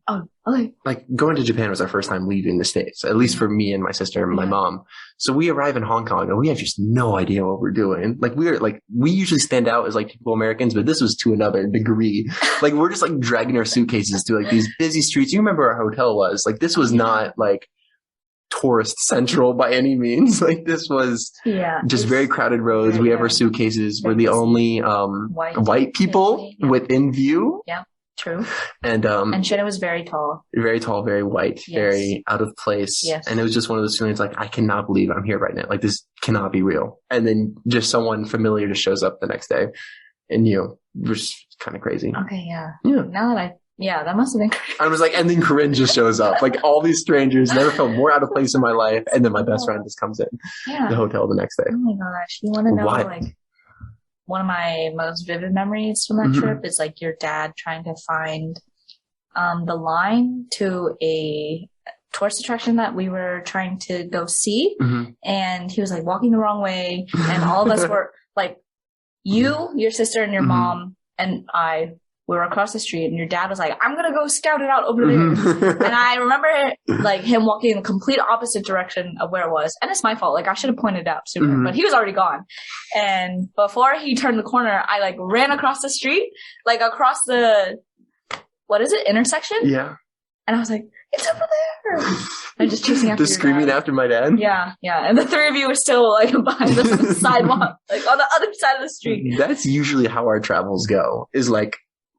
[SPEAKER 2] Oh, okay.
[SPEAKER 1] Like going to Japan was our first time leaving the States, at least for me and my sister and my mom. So we arrive in Hong Kong and we have just no idea what we're doing. Like we usually stand out as like typical Americans, but this was to another degree. Like we're just like dragging our suitcases through like these busy streets. You remember our hotel was like, this was not like tourist central by any means. Like this was just very crowded roads. We have our suitcases. We're the only white people within view.
[SPEAKER 2] Yeah, true.
[SPEAKER 1] And
[SPEAKER 2] Shannon was very tall, very
[SPEAKER 1] white, very out of place.
[SPEAKER 2] Yes.
[SPEAKER 1] And it was just one of those feelings like, I cannot believe I'm here right now. Like this cannot be real. And then just someone familiar just shows up the next day and it was kind of crazy.
[SPEAKER 2] Okay. Yeah. Now that that must have been crazy.
[SPEAKER 1] I was like, and then Corinne just shows up. Like all these strangers, never felt more out of place in my life. And then my best friend just comes in the hotel the next day.
[SPEAKER 2] Oh my gosh. You want to know like one of my most vivid memories from that trip is like your dad trying to find the line to a tourist attraction that we were trying to go see. And he was like walking the wrong way. And all of us were like, you, your sister and your mom and we were across the street and your dad was like, I'm going to go scout it out over there. And I remember like him walking in the complete opposite direction of where it was. And it's my fault. Like I should have pointed it out sooner, but he was already gone. And before he turned the corner, I like ran across the street, like across the, intersection?
[SPEAKER 1] Yeah.
[SPEAKER 2] And I was like, it's over there. I'm just chasing after
[SPEAKER 1] just screaming after my dad?
[SPEAKER 2] Yeah. And the three of you were still like behind the sidewalk, like on the other side of the street.
[SPEAKER 1] That's usually how our travels go, is like,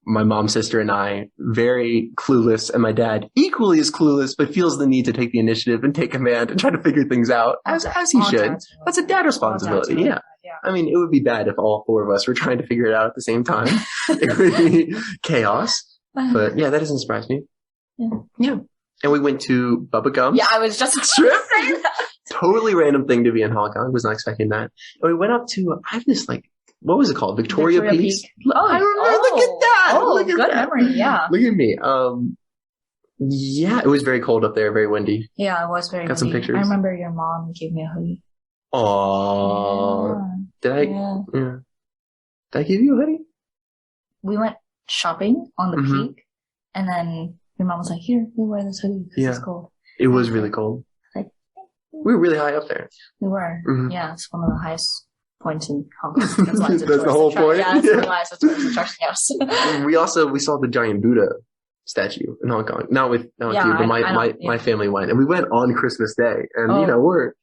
[SPEAKER 1] my mom, sister, and I, very clueless, and my dad equally as clueless, but feels the need to take the initiative and take command and try to figure things out, as he should. That's a dad responsibility, yeah. I mean, it would be bad if all four of us were trying to figure it out at the same time. It would be chaos. But yeah, that doesn't surprise me. Yeah. And we went to Bubba Gum's.
[SPEAKER 2] Yeah, I was just
[SPEAKER 1] trip. Totally random thing to be in Hong Kong. Was not expecting that. And we went up to, I have this like, what was it called? Victoria Peak?
[SPEAKER 2] Oh,
[SPEAKER 1] I remember. Look at that.
[SPEAKER 2] Oh, look at good that. Memory. Yeah.
[SPEAKER 1] Look at me. Yeah, it was very cold up there, very windy.
[SPEAKER 2] Yeah, it was very windy.
[SPEAKER 1] Got some pictures.
[SPEAKER 2] I remember your mom gave me a hoodie.
[SPEAKER 1] Aww. Did I? Yeah. Did I give you a hoodie?
[SPEAKER 2] We went shopping on the peak, and then your mom was like, "Here, you wear this hoodie because it's cold." It
[SPEAKER 1] was really cold. Like, we were really high up there.
[SPEAKER 2] We were. Yeah, it's one of the highest points in Hong Kong. That's why it's
[SPEAKER 1] That's the whole point.
[SPEAKER 2] Yeah, that's why it's a tourist attraction. Yes.
[SPEAKER 1] we saw the giant Buddha statue in Hong Kong. Not with you, but my family went, and we went on Christmas Day, and you know we're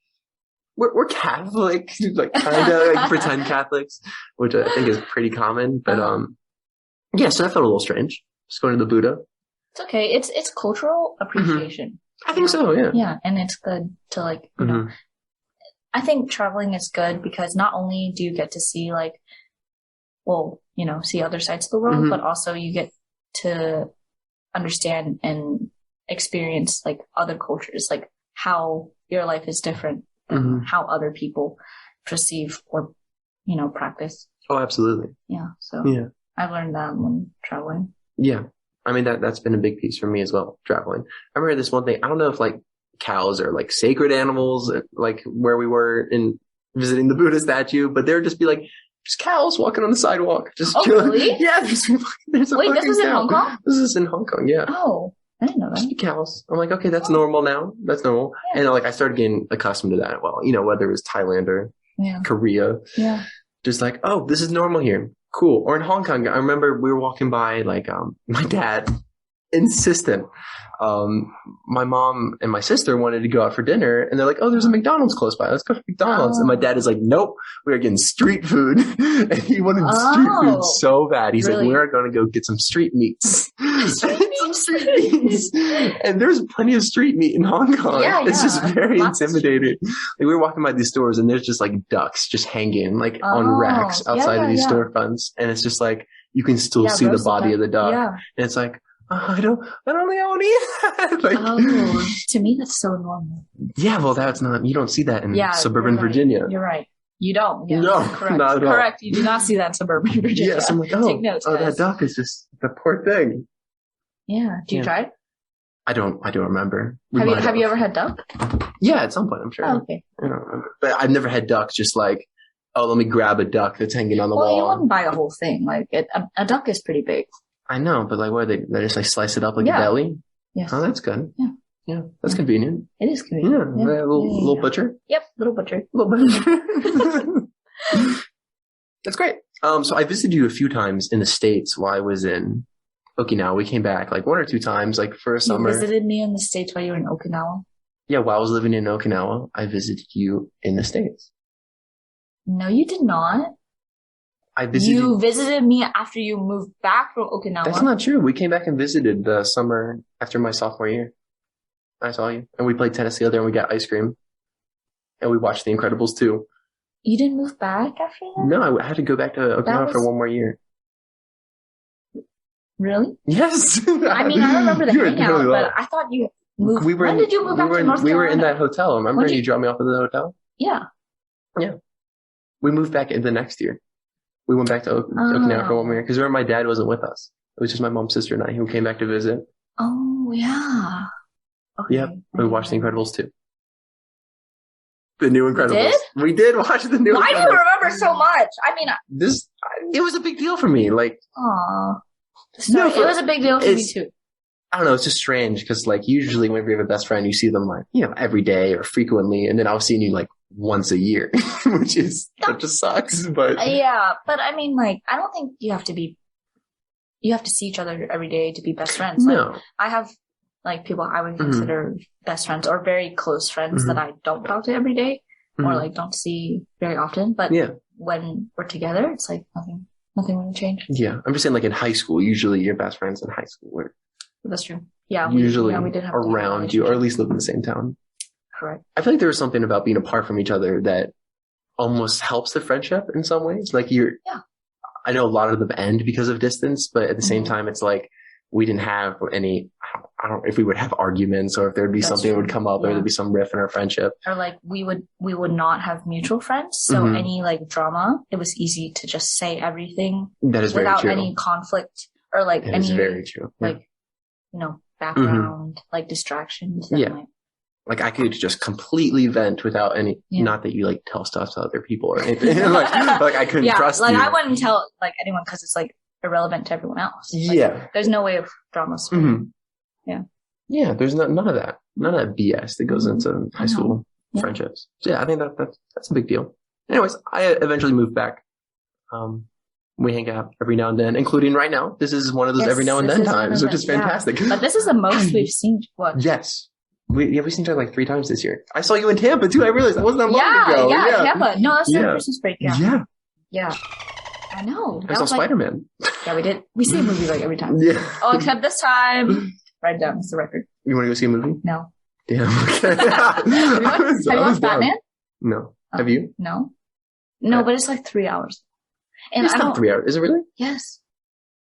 [SPEAKER 1] Catholic, like kind of like pretend Catholics, which I think is pretty common. But so that felt a little strange. Just going to the Buddha.
[SPEAKER 2] It's okay. It's cultural appreciation.
[SPEAKER 1] I think so, yeah.
[SPEAKER 2] Yeah, and it's good to like, you know, I think traveling is good because not only do you get to see like, well, you know, see other sides of the world, but also you get to understand and experience like other cultures, like how your life is different than how other people perceive or, you know, practice.
[SPEAKER 1] Oh, absolutely.
[SPEAKER 2] Yeah. So
[SPEAKER 1] Yeah.
[SPEAKER 2] I've learned that when traveling.
[SPEAKER 1] Yeah. I mean, that's been a big piece for me as well, traveling. I remember this one thing. I don't know if like cows are like sacred animals, like where we were in visiting the Buddha statue, but there would just be like, just cows walking on the sidewalk. Just chilling.
[SPEAKER 2] Really?
[SPEAKER 1] Yeah. There's a
[SPEAKER 2] Wait, this was in Hong Kong?
[SPEAKER 1] This is in Hong Kong, yeah.
[SPEAKER 2] Oh, I didn't know that.
[SPEAKER 1] Just cows. I'm like, okay, that's normal now. That's normal.
[SPEAKER 2] Yeah.
[SPEAKER 1] And like, I started getting accustomed to that. Well, you know, whether it was Thailand or Korea.
[SPEAKER 2] Yeah.
[SPEAKER 1] Just like, oh, this is normal here. Cool. Or in Hong Kong, I remember we were walking by, like, my dad, insistent. My mom and my sister wanted to go out for dinner, and they're like, oh, there's a McDonald's close by. Let's go to McDonald's. And my dad is like, nope, we are getting street food. And he wanted street food so bad. He's like, we're going to go get some street meats. Some street meats. And there's plenty of street meat in Hong Kong. It's just very intimidating. Like, we were walking by these stores, and there's just like ducks just hanging like on racks outside of these storefronts. And it's just like, you can still see the body of the duck. Yeah. And it's like, I don't think I want to eat that. Like,
[SPEAKER 2] to me, that's so normal.
[SPEAKER 1] Yeah, well, that's not, you don't see that in suburban Virginia.
[SPEAKER 2] You're right. You don't. Yeah,
[SPEAKER 1] no,
[SPEAKER 2] correct.
[SPEAKER 1] Not at all.
[SPEAKER 2] Correct. You do not see that in suburban Virginia.
[SPEAKER 1] Yes, I'm like,
[SPEAKER 2] take notes,
[SPEAKER 1] that duck is just the poor thing.
[SPEAKER 2] Yeah. Do you try it?
[SPEAKER 1] I don't remember.
[SPEAKER 2] Have you ever had duck?
[SPEAKER 1] Yeah, at some point, I'm sure.
[SPEAKER 2] Oh, okay.
[SPEAKER 1] I don't remember. But I've never had ducks just like, oh, let me grab a duck that's hanging on the wall.
[SPEAKER 2] Well, you wouldn't buy a whole thing. Like, a duck is pretty big.
[SPEAKER 1] I know, but like, what are they just like slice it up like a deli?
[SPEAKER 2] Yes.
[SPEAKER 1] Oh, that's good.
[SPEAKER 2] Yeah.
[SPEAKER 1] Yeah, that's convenient.
[SPEAKER 2] It is convenient.
[SPEAKER 1] Yeah, little butcher.
[SPEAKER 2] Yep, little butcher.
[SPEAKER 1] Little butcher. That's great. So I visited you a few times in the States while I was in Okinawa. We came back like 1 or 2 times, like for a summer.
[SPEAKER 2] You visited me in the States while you were in Okinawa?
[SPEAKER 1] Yeah, while I was living in Okinawa, I visited you in the States.
[SPEAKER 2] No, you did not. You visited me after you moved back from Okinawa.
[SPEAKER 1] That's not true. We came back and visited the summer after my sophomore year. I saw you. And we played tennis together and we got ice cream. And we watched The Incredibles 2.
[SPEAKER 2] You didn't move back after that?
[SPEAKER 1] No, I had to go back to Okinawa for 1 more year.
[SPEAKER 2] Really?
[SPEAKER 1] Yes.
[SPEAKER 2] I mean, I remember the hangout, but I thought you moved. When did you move back to North Carolina?
[SPEAKER 1] We were in that hotel. Remember you dropped me off at the hotel?
[SPEAKER 2] Yeah.
[SPEAKER 1] Yeah. We moved back in the next year. We went back to Okinawa for 1 more year because remember my dad wasn't with us. It was just my mom, sister, and I who came back to visit.
[SPEAKER 2] Oh, yeah. Okay.
[SPEAKER 1] Yep. We watched The Incredibles 2. The New Incredibles. We did watch the New Incredibles.
[SPEAKER 2] Why do you remember so much? I mean,
[SPEAKER 1] it was a big deal for me. Like,
[SPEAKER 2] aw. No, it was a big deal for me too.
[SPEAKER 1] I don't know. It's just strange because, like, usually whenever you have a best friend, you see them like, you know, every day or frequently, and then I was seeing you like once a year, that just sucks. But
[SPEAKER 2] yeah, but I mean, like, I don't think you have to see each other every day to be best friends. Like,
[SPEAKER 1] no,
[SPEAKER 2] I have like people I would consider best friends or very close friends that I don't talk to every day or like don't see very often. But when we're together, it's like nothing really changed.
[SPEAKER 1] Yeah, I'm just saying, like in high school, usually your best friends in high school were
[SPEAKER 2] that's true. Yeah,
[SPEAKER 1] we did have around you, or at least live in the same town.
[SPEAKER 2] Correct.
[SPEAKER 1] I feel like there was something about being apart from each other that almost helps the friendship in some ways. Like I know a lot of them end because of distance, but at the same time, it's like we didn't have any. I don't know if we would have arguments or if there'd be something that would come up or there'd be some riff in our friendship. Or like we would not have mutual friends. So any like drama, it was easy to just say everything that is without very true. Any conflict or like that any is very true. Like, you know, background, like distractions. Like I could just completely vent without any, not that you like tell stuff to other people or anything. like I couldn't trust you. I wouldn't tell like anyone because it's like irrelevant to everyone else. Like, there's no way of drama. Yeah, there's none of that. None of that BS that goes into high school friendships. So I think that's a big deal. Anyways, I eventually moved back. We hang out every now and then, including right now. This is one of those every now and then times, which is fantastic. But this is the most we've seen. What? Yes. We've seen each other like 3 times this year. I saw you in Tampa too. I realized that wasn't that long ago. Yeah, Tampa. No, that's the Christmas break. Yeah. I know. I saw Spider-Man. Yeah, we did. We see a movie like every time. Yeah. Oh, except this time
[SPEAKER 2] write it down. It's the record.
[SPEAKER 1] You want to go see a movie?
[SPEAKER 2] No.
[SPEAKER 1] Damn. Okay.
[SPEAKER 2] Have you watched Batman?
[SPEAKER 1] No.
[SPEAKER 2] Oh,
[SPEAKER 1] Have you?
[SPEAKER 2] No. No, but it's like 3 hours. And
[SPEAKER 1] It's not 3 hours. Is it really?
[SPEAKER 2] Yes.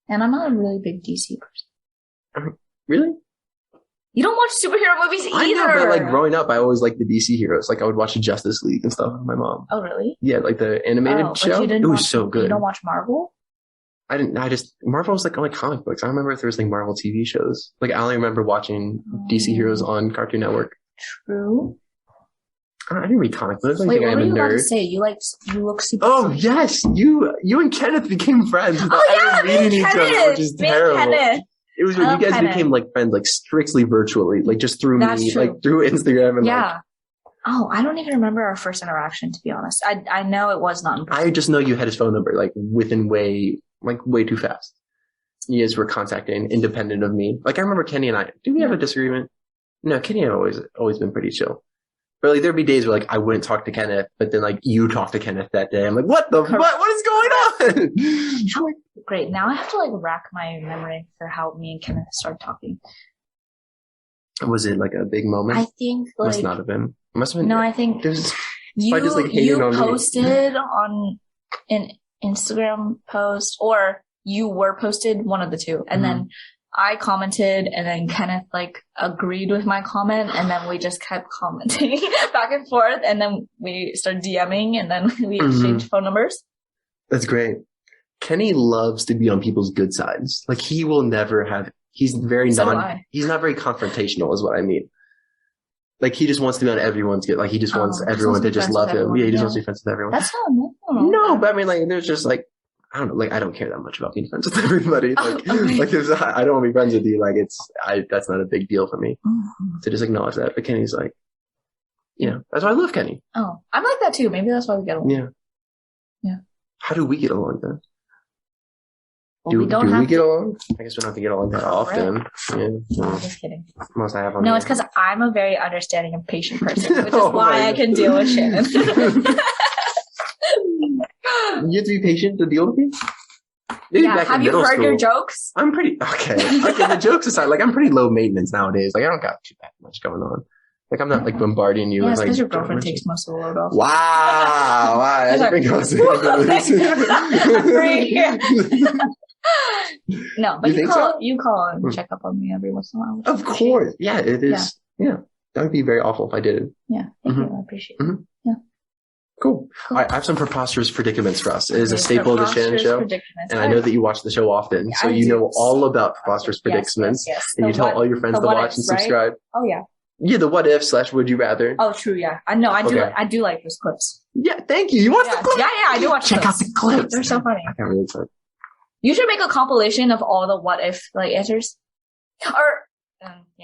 [SPEAKER 2] And I'm not a really big DC person.
[SPEAKER 1] Really?
[SPEAKER 2] You don't watch superhero movies either.
[SPEAKER 1] I know, but like growing up, I always liked the DC heroes. Like I would watch the Justice League and stuff with my mom.
[SPEAKER 2] Oh, really?
[SPEAKER 1] Yeah, like the animated show. It was so good.
[SPEAKER 2] You don't watch Marvel?
[SPEAKER 1] Marvel was like only comic books. I don't remember if there was like Marvel TV shows. Like I only remember watching DC heroes on Cartoon Network.
[SPEAKER 2] True.
[SPEAKER 1] I didn't read comic books.
[SPEAKER 2] Wait, what were you about to say? You look super.
[SPEAKER 1] Oh yes, you and Kenneth became friends without ever meeting each other, which is terrible.
[SPEAKER 2] Kenneth.
[SPEAKER 1] It was when you guys became like friends, like strictly virtually, like just through me, like through Instagram and like.
[SPEAKER 2] Oh, I don't even remember our first interaction, to be honest. I know it was not in person.
[SPEAKER 1] I just know you had his phone number like within way too fast. You guys were contacting independent of me. Like I remember Kenny and I. Did we have a disagreement? No, Kenny and I always been pretty chill. But like there'd be days where like I wouldn't talk to Kenneth, but then like you talked to Kenneth that day. I'm like, what the what? What is going on?
[SPEAKER 2] Great. Now I have to like rack my memory for how me and Kenneth started talking.
[SPEAKER 1] Was it like a big moment?
[SPEAKER 2] I think like
[SPEAKER 1] must not have been. It must have been.
[SPEAKER 2] No, I think you posted on an Instagram post, or you were posted, one of the two, and then I commented, and then Kenneth like agreed with my comment, and then we just kept commenting back and forth, and then we started DMing, and then we exchanged phone numbers.
[SPEAKER 1] That's great. Kenny loves to be on people's good sides. Like he will never have. He's very he's not very confrontational, is what I mean. Like he just wants to be on everyone's good. Like he just wants everyone to just love him. Yeah, he just wants to be friends with everyone.
[SPEAKER 2] That's not
[SPEAKER 1] no, but I mean, like there's just like. I don't know, like, I don't care that much about being friends with everybody. Like, like if I don't want to be friends with you, like, that's not a big deal for me to just acknowledge that. But Kenny's like, you know, that's why I love Kenny.
[SPEAKER 2] Oh, I'm like that too. Maybe that's why we get along.
[SPEAKER 1] Yeah. Yeah. How do we get along then?
[SPEAKER 2] Well,
[SPEAKER 1] do we get along? I guess we don't have to get along that often. Right. Yeah.
[SPEAKER 2] No, just kidding.
[SPEAKER 1] Most I have on
[SPEAKER 2] No, it's because I'm a very understanding and patient person, which is why I can deal with Shannon.
[SPEAKER 1] You have to be patient to deal with me? Maybe
[SPEAKER 2] have you heard your jokes?
[SPEAKER 1] I'm pretty, okay, the jokes aside, like, I'm pretty low maintenance nowadays. Like, I don't got too much going on. Like, I'm not, like, bombarding you with,
[SPEAKER 2] it's
[SPEAKER 1] like...
[SPEAKER 2] because your girlfriend takes most of the load off.
[SPEAKER 1] Wow! That's been close.
[SPEAKER 2] No, but you call and check up on me every once in a while.
[SPEAKER 1] Of course. Yeah, it is. Yeah. That would be very awful if I didn't.
[SPEAKER 2] Yeah, thank you. I appreciate it. Yeah.
[SPEAKER 1] Cool. All right, I have some preposterous predicaments for us. It is a staple of the Shanon Show, and I know that you watch the show often, so you know all about preposterous predicaments, and you tell all your friends to watch and subscribe.
[SPEAKER 2] Oh yeah.
[SPEAKER 1] Yeah, the what if / would you rather.
[SPEAKER 2] Oh, true. Yeah, I know. I do like those clips.
[SPEAKER 1] Yeah, thank you. You watch the clips?
[SPEAKER 2] Yeah, I do watch.
[SPEAKER 1] Check out the clips.
[SPEAKER 2] They're so funny.
[SPEAKER 1] I can't really excited.
[SPEAKER 2] You should make a compilation of all the what if like answers, or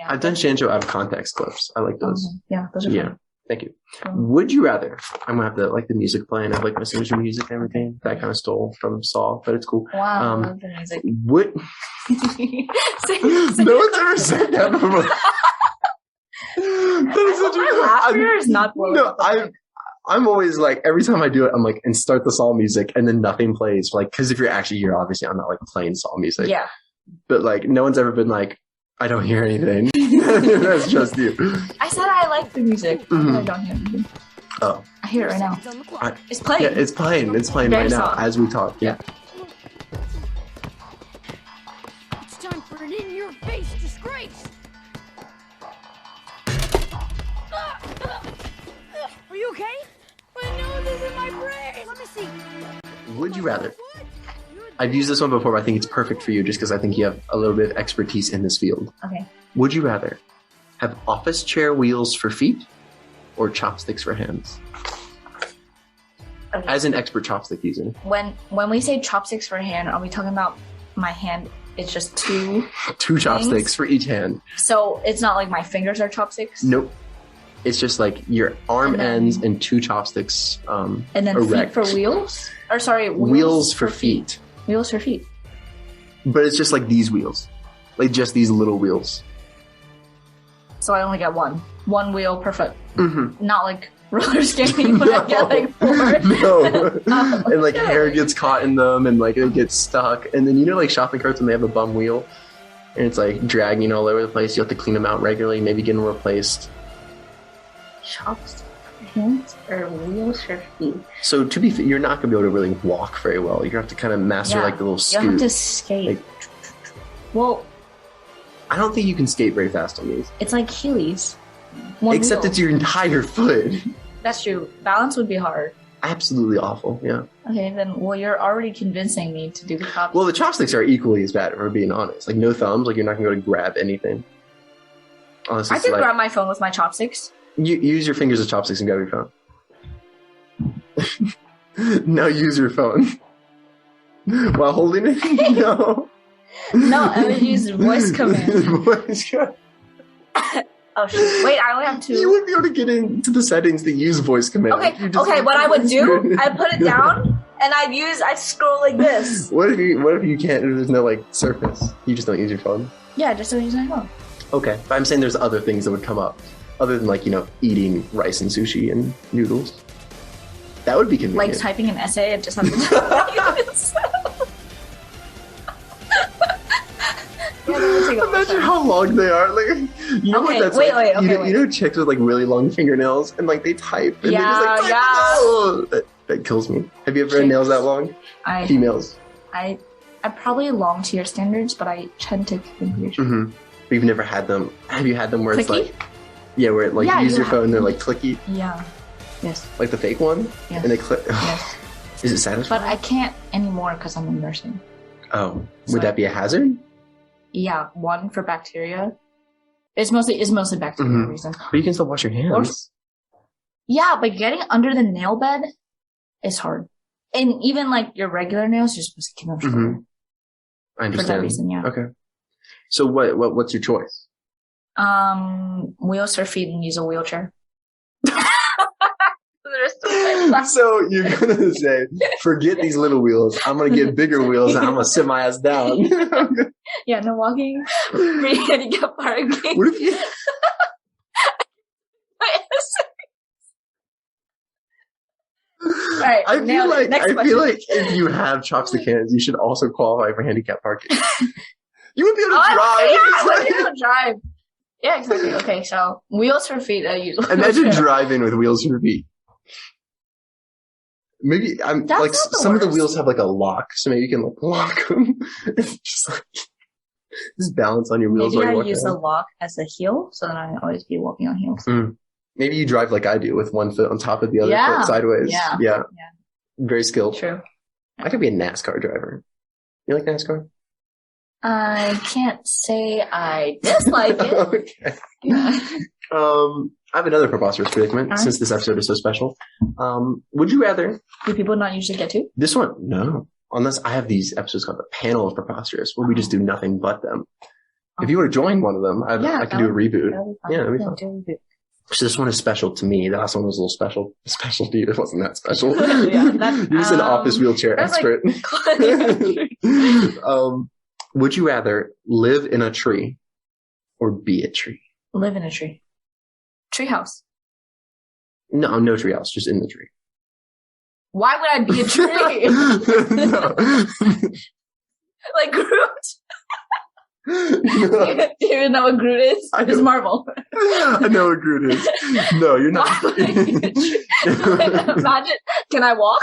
[SPEAKER 1] I've done Shanon Show out of context clips. I like those.
[SPEAKER 2] Yeah, those are fun.
[SPEAKER 1] Thank you. Would you rather? I'm gonna have to like the music playing. I have like my signature music and everything. That kind of stole from Saul, but it's cool.
[SPEAKER 2] Wow, I love the music.
[SPEAKER 1] No one's ever said that before.
[SPEAKER 2] My laughter is not blowing up.
[SPEAKER 1] I'm always like, every time I do it, I'm like, and start the Saul music, and then nothing plays. Like, because if you're actually here, obviously I'm not like playing Saul music.
[SPEAKER 2] Yeah.
[SPEAKER 1] But like, no one's ever been like, I don't hear anything. That's just you.
[SPEAKER 2] I said I like the music. I don't hear anything.
[SPEAKER 1] Oh.
[SPEAKER 2] I hear it right now. It's playing.
[SPEAKER 1] Yeah, it's playing. It's playing right now as we talk. Yeah.
[SPEAKER 3] It's time for an in-your-face disgrace. Are you okay? My nose is in my brain. Let me see.
[SPEAKER 1] Would you rather? I've used this one before, but I think it's perfect for you just because I think you have a little bit of expertise in this field.
[SPEAKER 2] Okay.
[SPEAKER 1] Would you rather have office chair wheels for feet or chopsticks for hands? Okay. As an expert chopstick user.
[SPEAKER 2] When we say chopsticks for hand, are we talking about my hand? It's just two
[SPEAKER 1] chopsticks for each hand.
[SPEAKER 2] So it's not like my fingers are chopsticks?
[SPEAKER 1] Nope. It's just like your arm ends and two chopsticks
[SPEAKER 2] and then
[SPEAKER 1] erect.
[SPEAKER 2] Feet for wheels? Or sorry,
[SPEAKER 1] wheels for feet.
[SPEAKER 2] Wheels for feet.
[SPEAKER 1] But it's just like these wheels. Like just these little wheels.
[SPEAKER 2] So I only get one. One wheel per foot. Mm-hmm. Not like roller skating when I get like 4.
[SPEAKER 1] No. And like hair gets caught in them and like it gets stuck. And then you know like shopping carts when they have a bum wheel? and it's like dragging all over the place. You have to clean them out regularly, maybe get them replaced.
[SPEAKER 2] Chopsticks for hands or wheels for feet?
[SPEAKER 1] So to be fair, you're not going to be able to really walk very well. You have to kind of master like the little scoot.
[SPEAKER 2] You have to skate.
[SPEAKER 1] Like,
[SPEAKER 2] well,
[SPEAKER 1] I don't think you can skate very fast on these.
[SPEAKER 2] it's like Heelys.
[SPEAKER 1] Except it's your entire foot.
[SPEAKER 2] That's true. Balance would be hard.
[SPEAKER 1] Absolutely awful, yeah.
[SPEAKER 2] Okay, then, well, you're already convincing me to do the chopsticks.
[SPEAKER 1] Well, the chopsticks are equally as bad, if we're being honest. Like, no thumbs, like, you're not going to be able to grab anything. Unless
[SPEAKER 2] I
[SPEAKER 1] it's
[SPEAKER 2] can
[SPEAKER 1] like,
[SPEAKER 2] grab my phone with my chopsticks.
[SPEAKER 1] you use your fingers as chopsticks and grab your phone. Now use your phone. While holding it? No.
[SPEAKER 2] No, I would use voice command.
[SPEAKER 1] Voice command.
[SPEAKER 2] Oh, shit. Wait, I only have two.
[SPEAKER 1] You wouldn't be able to get into the settings to use voice command.
[SPEAKER 2] Okay, what I would do, I put it down, and I'd scroll like this.
[SPEAKER 1] What if you can't, there's no, like, surface? You just don't use your phone?
[SPEAKER 2] Yeah, just don't use my phone.
[SPEAKER 1] Okay, but I'm saying there's other things that would come up, other than, like, eating rice and sushi and noodles. That would be convenient.
[SPEAKER 2] Like typing an essay and just have to
[SPEAKER 1] Imagine how long they are. Like, you know what that's like? You know chicks with like really long fingernails and like they type and they just like type. That kills me. Have you ever had nails that long? Females.
[SPEAKER 2] I probably long to your standards, but I tend to think you're
[SPEAKER 1] But you've never had them. Have you had them where
[SPEAKER 2] clicky?
[SPEAKER 1] It's like, yeah, where it, like you use your phone and they're like clicky?
[SPEAKER 2] Yeah. Yes.
[SPEAKER 1] Like the fake one?
[SPEAKER 2] Yes.
[SPEAKER 1] And they click.
[SPEAKER 2] Yes.
[SPEAKER 1] Is it satisfying?
[SPEAKER 2] But I can't anymore because I'm in nursing.
[SPEAKER 1] Oh, would that be a hazard?
[SPEAKER 2] Yeah, one for bacteria. It's mostly bacteria reason.
[SPEAKER 1] But you can still wash your hands.
[SPEAKER 2] Yeah, but getting under the nail bed is hard. And even like your regular nails, you're supposed to keep them shorter.
[SPEAKER 1] I understand.
[SPEAKER 2] For that reason, yeah.
[SPEAKER 1] Okay. So what's your choice?
[SPEAKER 2] Wheels for feet and use a wheelchair.
[SPEAKER 1] So you're gonna say, forget these little wheels. I'm gonna get bigger wheels and I'm gonna sit my ass down.
[SPEAKER 2] Yeah, no walking. Free handicap parking.
[SPEAKER 1] What if you?
[SPEAKER 2] Right,
[SPEAKER 1] I feel like
[SPEAKER 2] question.
[SPEAKER 1] if you have chopstick hands, you should also qualify for handicap parking. You would be able to drive.
[SPEAKER 2] Yeah, I would be able to drive. Yeah, exactly. Okay, so wheels for feet.
[SPEAKER 1] Imagine driving with wheels for feet. Maybe
[SPEAKER 2] That's
[SPEAKER 1] like
[SPEAKER 2] not the
[SPEAKER 1] some of the
[SPEAKER 2] worst.
[SPEAKER 1] wheels have like a lock, so maybe you can like lock them. Just balance on your wheels.
[SPEAKER 2] Maybe
[SPEAKER 1] while you
[SPEAKER 2] I
[SPEAKER 1] walk
[SPEAKER 2] use
[SPEAKER 1] around.
[SPEAKER 2] the lock as a heel, so then I always be walking on heels.
[SPEAKER 1] Maybe you drive like I do, with one foot on top of the other foot sideways. Yeah. Very skilled.
[SPEAKER 2] True.
[SPEAKER 1] I could be a NASCAR driver. You like NASCAR?
[SPEAKER 2] I can't say I dislike it.
[SPEAKER 1] Okay.
[SPEAKER 2] Yeah.
[SPEAKER 1] I have another preposterous predicament,
[SPEAKER 2] Alright.
[SPEAKER 1] since this episode is so special. Would you rather...
[SPEAKER 2] Do people not usually get to?
[SPEAKER 1] This one? No. Unless I have these episodes called the Panel of Preposterous, where we just do nothing but them. If you want to join one of them, I can do a reboot. Yeah, that'd be fun.
[SPEAKER 2] Do a reboot.
[SPEAKER 1] So this one is special to me. The last one was a little special to you. It wasn't that special.
[SPEAKER 2] Yeah,
[SPEAKER 1] You're just an office wheelchair
[SPEAKER 2] that's
[SPEAKER 1] expert.
[SPEAKER 2] Like,
[SPEAKER 1] Would you rather live in a tree or be a tree?
[SPEAKER 2] live in a tree. Treehouse.
[SPEAKER 1] No, no tree house, just in the tree.
[SPEAKER 2] Why would I be a tree? Like Groot?
[SPEAKER 1] No.
[SPEAKER 2] Do you even know what Groot is? It's Marvel.
[SPEAKER 1] I know what Groot is. No, you're not.
[SPEAKER 2] Why would I be a tree? Imagine, can I walk?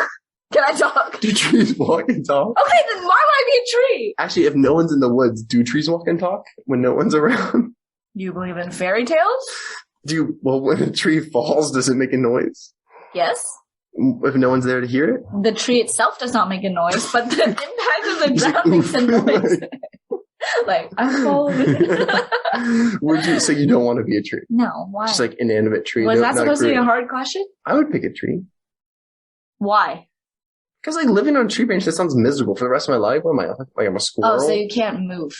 [SPEAKER 2] Can I talk?
[SPEAKER 1] Do trees walk and talk?
[SPEAKER 2] Okay, then why would I be a tree?
[SPEAKER 1] Actually, if no one's in the woods, do trees walk and talk when no one's around?
[SPEAKER 2] Do you believe in fairy tales?
[SPEAKER 1] When a tree falls, does it make a noise?
[SPEAKER 2] Yes.
[SPEAKER 1] If no one's there to hear it?
[SPEAKER 2] The tree itself does not make a noise, but the impact of the ground makes a noise. Like, I'm falling.
[SPEAKER 1] Would you? So you don't want to be a tree?
[SPEAKER 2] No, why?
[SPEAKER 1] Just like inanimate tree.
[SPEAKER 2] Was
[SPEAKER 1] no,
[SPEAKER 2] that
[SPEAKER 1] not
[SPEAKER 2] supposed to be
[SPEAKER 1] Groot.
[SPEAKER 2] a hard question?
[SPEAKER 1] I would pick a tree.
[SPEAKER 2] Why?
[SPEAKER 1] Because like living on a tree branch, that sounds miserable for the rest of my life. What am I? Like I'm a squirrel?
[SPEAKER 2] Oh, so you can't move.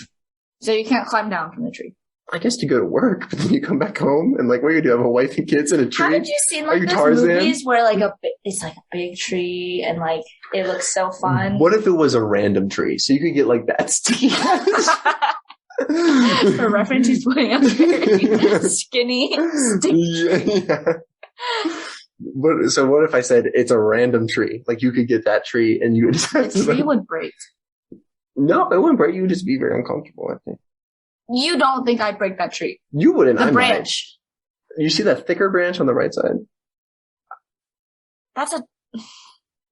[SPEAKER 2] So you can't climb down from the tree.
[SPEAKER 1] I guess to go to work, but then you come back home and like, what do you do? Have a wife and kids in a tree?
[SPEAKER 2] Haven't you seen
[SPEAKER 1] Are
[SPEAKER 2] like
[SPEAKER 1] you
[SPEAKER 2] those
[SPEAKER 1] Tarzan?
[SPEAKER 2] movies where like it's like a big tree and like it looks so fun?
[SPEAKER 1] What if it was a random tree? So you could get like that sticky.
[SPEAKER 2] For reference, he's putting up very skinny sticky.
[SPEAKER 1] Yeah. So what if I said it's a random tree? Like you could get that tree and you would just have
[SPEAKER 2] The
[SPEAKER 1] to,
[SPEAKER 2] tree
[SPEAKER 1] like,
[SPEAKER 2] would break.
[SPEAKER 1] No, it wouldn't break. You would just be very uncomfortable, I think.
[SPEAKER 2] You don't think I'd break that tree?
[SPEAKER 1] You wouldn't.
[SPEAKER 2] The
[SPEAKER 1] I
[SPEAKER 2] branch.
[SPEAKER 1] might. You see that thicker branch on the right side?
[SPEAKER 2] That's a.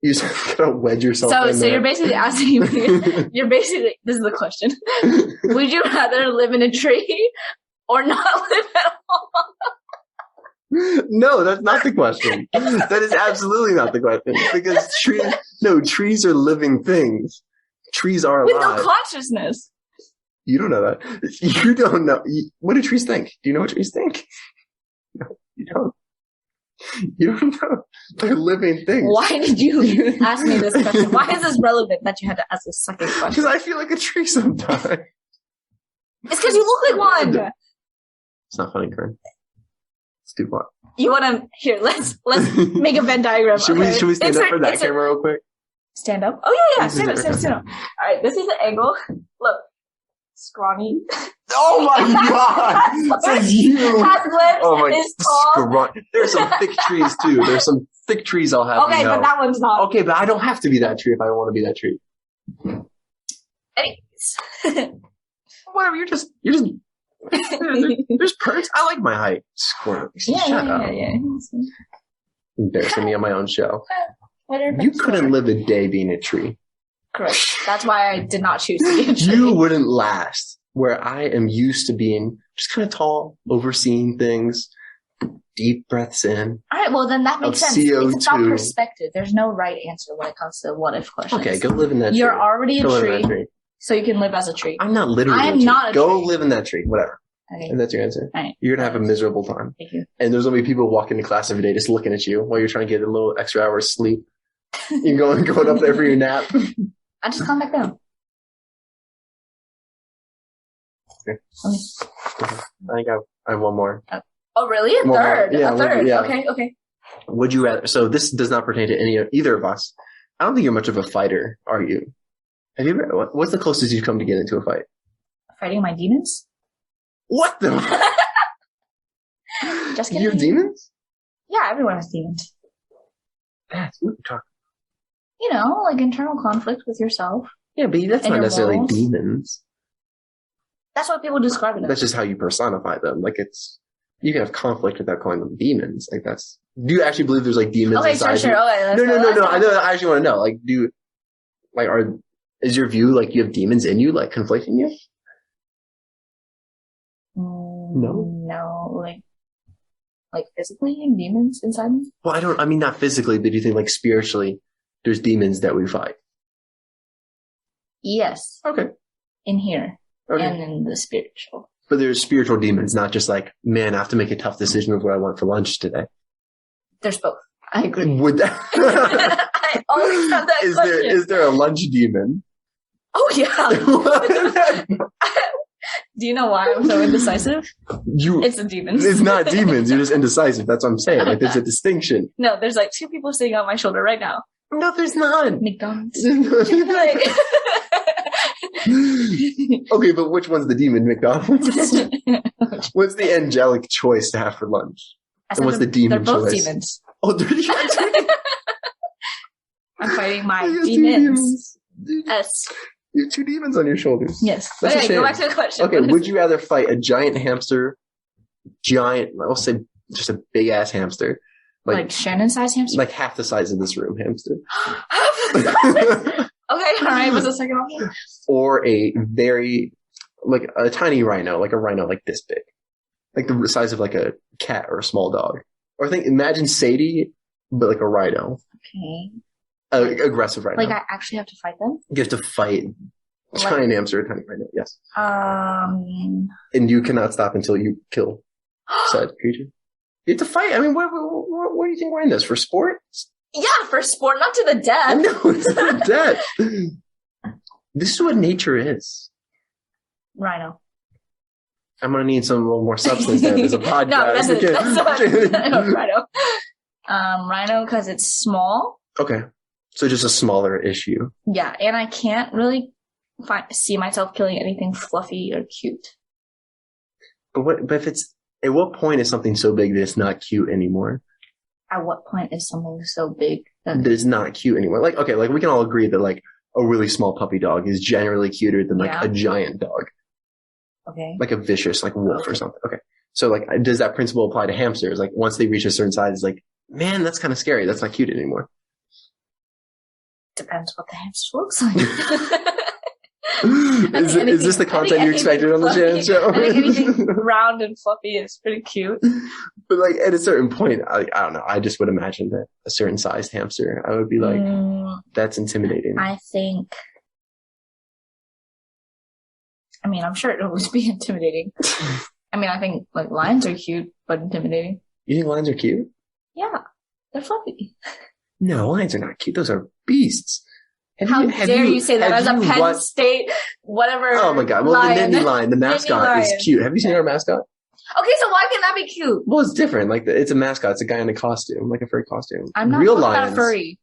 [SPEAKER 1] You just gotta wedge yourself in
[SPEAKER 2] So
[SPEAKER 1] there.
[SPEAKER 2] you're basically asking me. You're basically. This is the question. Would you rather live in a tree or not live at all?
[SPEAKER 1] No, that's not the question. That is absolutely not the question. Because trees are living things. Trees are
[SPEAKER 2] With
[SPEAKER 1] alive.
[SPEAKER 2] no consciousness.
[SPEAKER 1] You don't know that. You don't know. What do trees think? Do you know what trees think? No, you don't. You don't know. They're living things.
[SPEAKER 2] Why did you ask me this question? Why is this relevant that you had to ask this second question?
[SPEAKER 1] Because I feel like a tree sometimes.
[SPEAKER 2] It's because you look like one.
[SPEAKER 1] It's not funny, Corinne. Let's do what?
[SPEAKER 2] You want to here? Let's make a Venn diagram.
[SPEAKER 1] Should we stand up for that camera real quick?
[SPEAKER 2] Stand up. Oh yeah. Stand up. All right. This is the angle. Look, scrawny.
[SPEAKER 1] Oh my god! That's you.
[SPEAKER 2] Has lips.
[SPEAKER 1] Oh my
[SPEAKER 2] Is tall.
[SPEAKER 1] god! There's some thick trees too. There's some thick trees I'll have.
[SPEAKER 2] Okay, but that one's not.
[SPEAKER 1] Okay, but I don't have to be that tree if I don't want to be that tree.
[SPEAKER 2] Anyways.
[SPEAKER 1] Whatever. You're just. There's perks. I like my height. Squirt. Shut up.
[SPEAKER 2] Yeah.
[SPEAKER 1] Embarrassing me on my own show.
[SPEAKER 2] Whatever.
[SPEAKER 1] You couldn't live a day being a tree.
[SPEAKER 2] Correct. That's why I did not choose to be a tree.
[SPEAKER 1] You wouldn't last. Where I am used to being just kind of tall, overseeing things, deep breaths in.
[SPEAKER 2] All right, well then that makes sense.
[SPEAKER 1] CO2.
[SPEAKER 2] It's about perspective. There's no right answer when it comes to what if questions.
[SPEAKER 1] Okay, go live in that tree.
[SPEAKER 2] You're already a
[SPEAKER 1] Go live in
[SPEAKER 2] tree,
[SPEAKER 1] that tree.
[SPEAKER 2] so you can live as a tree.
[SPEAKER 1] I'm not literally
[SPEAKER 2] I am
[SPEAKER 1] a tree.
[SPEAKER 2] not a
[SPEAKER 1] Go
[SPEAKER 2] tree.
[SPEAKER 1] live in that tree. Whatever.
[SPEAKER 2] Okay.
[SPEAKER 1] And that's your answer.
[SPEAKER 2] All right.
[SPEAKER 1] You're going to have a miserable time.
[SPEAKER 2] Thank you.
[SPEAKER 1] And there's going to be people walking to class every day just looking at you while you're trying to get a little extra hour of sleep. You're going up there for your nap.
[SPEAKER 2] I just calm back down.
[SPEAKER 1] Okay.
[SPEAKER 2] Okay.
[SPEAKER 1] I think I have one more.
[SPEAKER 2] Oh, really? A
[SPEAKER 1] One more.
[SPEAKER 2] third?
[SPEAKER 1] Yeah,
[SPEAKER 2] A third?
[SPEAKER 1] yeah.
[SPEAKER 2] Okay.
[SPEAKER 1] Would you rather? So this does not pertain to either of us. I don't think you're much of a fighter, are you? Have you ever? What's the closest you've come to get into a fight?
[SPEAKER 2] Fighting my demons?
[SPEAKER 1] What the?
[SPEAKER 2] Just kidding.
[SPEAKER 1] You have demons?
[SPEAKER 2] Yeah, everyone has demons.
[SPEAKER 1] That's what we're talking.
[SPEAKER 2] You know, like internal conflict with yourself.
[SPEAKER 1] Yeah, but that's
[SPEAKER 2] And
[SPEAKER 1] not
[SPEAKER 2] your
[SPEAKER 1] necessarily
[SPEAKER 2] morals?
[SPEAKER 1] demons.
[SPEAKER 2] That's what people describe it as.
[SPEAKER 1] That's just how you personify them. Like you can have conflict without calling them demons. Like that's. Do you actually believe there's like demons
[SPEAKER 2] Okay,
[SPEAKER 1] inside
[SPEAKER 2] sure.
[SPEAKER 1] you?
[SPEAKER 2] Okay,
[SPEAKER 1] No. I actually want to know. Like, is your view like you have demons in you, like conflicting you?
[SPEAKER 2] No, like physically demons inside me?
[SPEAKER 1] Well, I mean not physically, but do you think like spiritually there's demons that we fight?
[SPEAKER 2] Yes.
[SPEAKER 1] Okay.
[SPEAKER 2] In here.
[SPEAKER 1] Okay.
[SPEAKER 2] And in the spiritual.
[SPEAKER 1] But there's spiritual demons, not just like, man, I have to make a tough decision of what I want for lunch today.
[SPEAKER 2] There's both. I agree.
[SPEAKER 1] Would that
[SPEAKER 2] I always have that question.
[SPEAKER 1] Is there a lunch demon?
[SPEAKER 2] Oh yeah. Do you know why I'm so indecisive? It's a demon.
[SPEAKER 1] It's not demons. You're just indecisive. That's what I'm saying. Like there's a distinction.
[SPEAKER 2] No, there's like two people sitting on my shoulder right now.
[SPEAKER 1] No, there's not.
[SPEAKER 2] McDonald's.
[SPEAKER 1] Okay, but which one's the demon? McDonald's? What's the angelic choice to have for lunch? And what's the demon
[SPEAKER 2] They're both
[SPEAKER 1] choice?
[SPEAKER 2] Demons.
[SPEAKER 1] Oh, they're
[SPEAKER 2] I'm fighting my
[SPEAKER 1] Two
[SPEAKER 2] demons.
[SPEAKER 1] demons.
[SPEAKER 2] Yes.
[SPEAKER 1] You have two demons on your shoulders.
[SPEAKER 2] Yes.
[SPEAKER 1] That's a
[SPEAKER 2] Okay,
[SPEAKER 1] shame.
[SPEAKER 2] go back to the question.
[SPEAKER 1] Okay, would you rather fight a giant hamster, I'll say just a big ass hamster,
[SPEAKER 2] like Shannon-sized hamster?
[SPEAKER 1] like half the size of this room hamster,
[SPEAKER 2] Okay, alright, what's the second option?
[SPEAKER 1] or a very, like a tiny rhino, like a rhino like this big, like the size of like a cat or a small dog, or imagine Sadie, but like a rhino, aggressive rhino.
[SPEAKER 2] Like I actually have to fight them?
[SPEAKER 1] You have to fight a giant hamster, a tiny rhino, yes. And you cannot stop until you kill said creature. You have to fight. I mean, what do you think we're in this? For sport?
[SPEAKER 2] Yeah, for sport, not to the death.
[SPEAKER 1] No, it's not death. This is what nature is.
[SPEAKER 2] Rhino.
[SPEAKER 1] I'm going to need some little more substance there. There's a podcast.
[SPEAKER 2] No, that's Rhino. Rhino because it's small.
[SPEAKER 1] Okay. So just a smaller issue.
[SPEAKER 2] Yeah, and I can't really see myself killing anything fluffy or cute.
[SPEAKER 1] But if it's, at what point is something so big that it's not cute anymore?
[SPEAKER 2] At what point is something so big
[SPEAKER 1] that it's not cute anymore? Like, okay, like we can all agree that like a really small puppy dog is generally cuter than like a giant dog.
[SPEAKER 2] Okay.
[SPEAKER 1] Like a vicious, like wolf or something. Okay. So like, does that principle apply to hamsters? Like once they reach a certain size, it's like, man, that's kind of scary. That's not cute anymore.
[SPEAKER 2] Depends what the hamster looks like.
[SPEAKER 1] Is this the content you expected on the Shanon Show?
[SPEAKER 2] I think anything round and fluffy is pretty cute.
[SPEAKER 1] But like at a certain point, I don't know. I just would imagine that a certain sized hamster, I would be like, that's intimidating.
[SPEAKER 2] I think. I mean, I'm sure it would always be intimidating. I mean, I think like lions are cute, but intimidating.
[SPEAKER 1] You think lions are cute?
[SPEAKER 2] Yeah, they're fluffy.
[SPEAKER 1] No, lions are not cute. Those are beasts.
[SPEAKER 2] How dare you say that as a Penn State, whatever.
[SPEAKER 1] Oh my God. Well, the Nittany Lion, the mascot, is cute. Have you seen our mascot?
[SPEAKER 2] Okay, so why can't that be cute?
[SPEAKER 1] Well, it's different. Like, it's a mascot. It's a guy in a costume, like a furry costume.
[SPEAKER 2] I'm not
[SPEAKER 1] Real
[SPEAKER 2] talking
[SPEAKER 1] lions.
[SPEAKER 2] about a furry.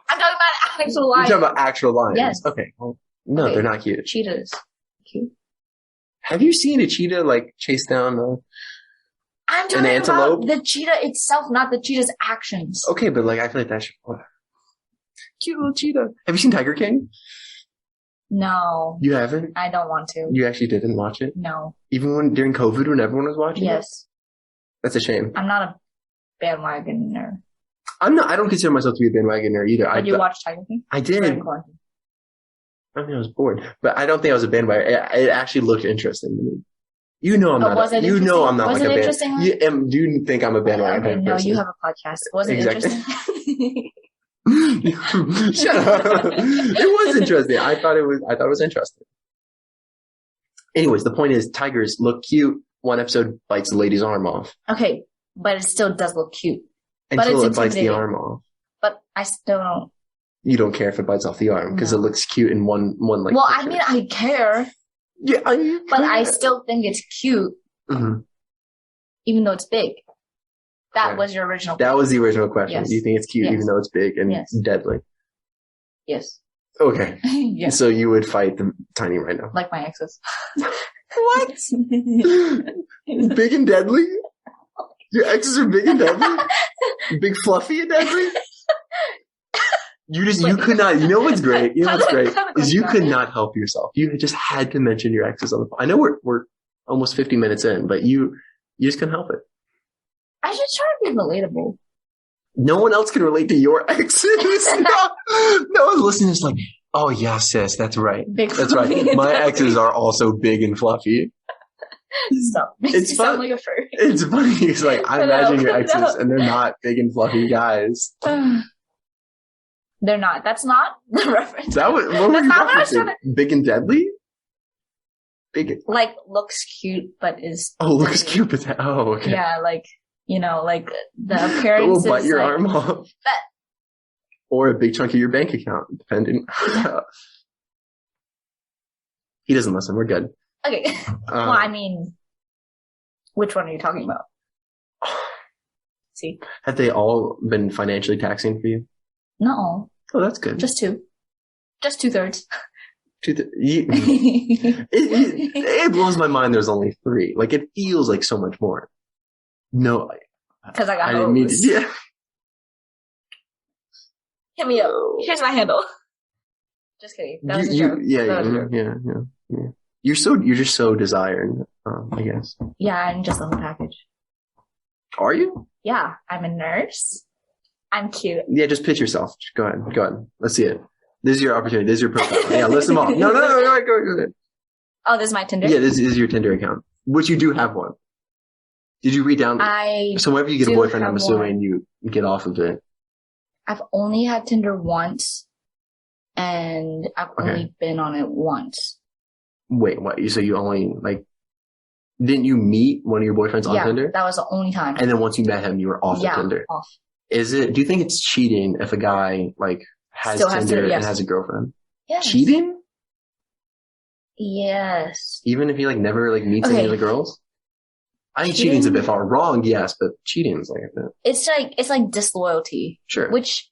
[SPEAKER 2] I'm talking about actual lions.
[SPEAKER 1] You're talking about actual lions?
[SPEAKER 2] Yes.
[SPEAKER 1] Okay. Well, no, they're not cute.
[SPEAKER 2] Cheetahs. Cute.
[SPEAKER 1] Have you seen a cheetah, like, chase down
[SPEAKER 2] I'm talking
[SPEAKER 1] an antelope?
[SPEAKER 2] about the cheetah itself, not the cheetah's actions.
[SPEAKER 1] Okay, but like, I feel like that should... Cute little cheetah. Have you seen Tiger King?
[SPEAKER 2] No.
[SPEAKER 1] You haven't?
[SPEAKER 2] I don't want to.
[SPEAKER 1] You actually didn't watch it?
[SPEAKER 2] No.
[SPEAKER 1] Even during COVID when everyone was watching it?
[SPEAKER 2] Yes.
[SPEAKER 1] That's a shame.
[SPEAKER 2] I'm not a bandwagoner.
[SPEAKER 1] I don't consider myself to be a bandwagoner either.
[SPEAKER 2] Did you watch Tiger King?
[SPEAKER 1] I did. I mean, I was bored. But I don't think I was a bandwagoner. It actually looked interesting to me. You know I'm not.
[SPEAKER 2] Was it
[SPEAKER 1] you know I'm not
[SPEAKER 2] was
[SPEAKER 1] like
[SPEAKER 2] it
[SPEAKER 1] a band.
[SPEAKER 2] interesting?
[SPEAKER 1] Do you think I'm a bandwagon
[SPEAKER 2] No,
[SPEAKER 1] person?
[SPEAKER 2] you have a podcast. Was it interesting?
[SPEAKER 1] Shut up. It was interesting. I thought it was interesting. Anyways, the point is tigers look cute. One episode bites the lady's arm off.
[SPEAKER 2] Okay, but it still does look cute.
[SPEAKER 1] Until it bites the arm off.
[SPEAKER 2] But I still don't.
[SPEAKER 1] You don't care if it bites off the arm because it looks cute in one like.
[SPEAKER 2] Well,
[SPEAKER 1] picture.
[SPEAKER 2] I mean, I care.
[SPEAKER 1] Yeah,
[SPEAKER 2] but I still think it's cute, even though it's big. That was your original question.
[SPEAKER 1] That was the original question.
[SPEAKER 2] Yes.
[SPEAKER 1] You think it's cute even though it's big and deadly?
[SPEAKER 2] Yes.
[SPEAKER 1] Okay.
[SPEAKER 2] Yes.
[SPEAKER 1] So you would fight the tiny rhino.
[SPEAKER 2] Like my exes.
[SPEAKER 1] What? Big and deadly? Your exes are big and deadly? Big, fluffy and deadly? You could not, you know what's great? You know what's great? Is you could not help yourself. You just had to mention your exes on the phone. I know we're almost 50 minutes in, but you just couldn't help it.
[SPEAKER 2] I just try to be relatable.
[SPEAKER 1] No one else can relate to your exes. No one's listening. It's like, oh yeah, sis, that's right. That's right. My exes are also big and fluffy.
[SPEAKER 2] Stop. It's fun. Sound like a furry.
[SPEAKER 1] It's funny. It's like I imagine your exes, and they're not big and fluffy guys.
[SPEAKER 2] They're not. That's not the reference.
[SPEAKER 1] What were you referencing? Big and deadly? Big.
[SPEAKER 2] Like looks cute, but is.
[SPEAKER 1] Oh, looks cute, but okay.
[SPEAKER 2] Yeah, like. You know, like the appearance.
[SPEAKER 1] Will bite your arm off. Or a big chunk of your bank account, depending. He doesn't listen. We're good.
[SPEAKER 2] Okay. Well, I mean, which one are you talking about? See.
[SPEAKER 1] Have they all been financially taxing for you?
[SPEAKER 2] No.
[SPEAKER 1] Oh, that's good.
[SPEAKER 2] Just two. Just 2/3.
[SPEAKER 1] It blows my mind there's only 3. Like, it feels like so much more. No.
[SPEAKER 2] Because I
[SPEAKER 1] didn't mean to. Yeah.
[SPEAKER 2] Hit me up. Here's my handle. Just kidding. That was a joke.
[SPEAKER 1] Yeah. You're just so desiring, I guess.
[SPEAKER 2] Yeah, I'm just on the package.
[SPEAKER 1] Are you?
[SPEAKER 2] Yeah, I'm a nurse. I'm cute.
[SPEAKER 1] Yeah, just pitch yourself. Go ahead. Let's see it. This is your opportunity. This is your profile. Yeah, list them all. No, go ahead.
[SPEAKER 2] Oh, this is my Tinder?
[SPEAKER 1] Yeah, this is your Tinder account, which you do have one. Did you read down? So whenever you get a boyfriend, I'm assuming you get off of it.
[SPEAKER 2] I've only had Tinder once, and I've only been on it once.
[SPEAKER 1] Wait, what? So you only, didn't you meet one of your boyfriends on Tinder?
[SPEAKER 2] That was the only time.
[SPEAKER 1] And then once you met him, you were off of Tinder?
[SPEAKER 2] Off.
[SPEAKER 1] Do you think it's cheating if a guy, has Tinder and has a girlfriend?
[SPEAKER 2] Yes.
[SPEAKER 1] Cheating?
[SPEAKER 2] Yes.
[SPEAKER 1] Even if he, never, meets any of the girls? I think cheating's a bit far. Wrong, yes, but cheating's a bit.
[SPEAKER 2] It's like disloyalty.
[SPEAKER 1] Sure.
[SPEAKER 2] Which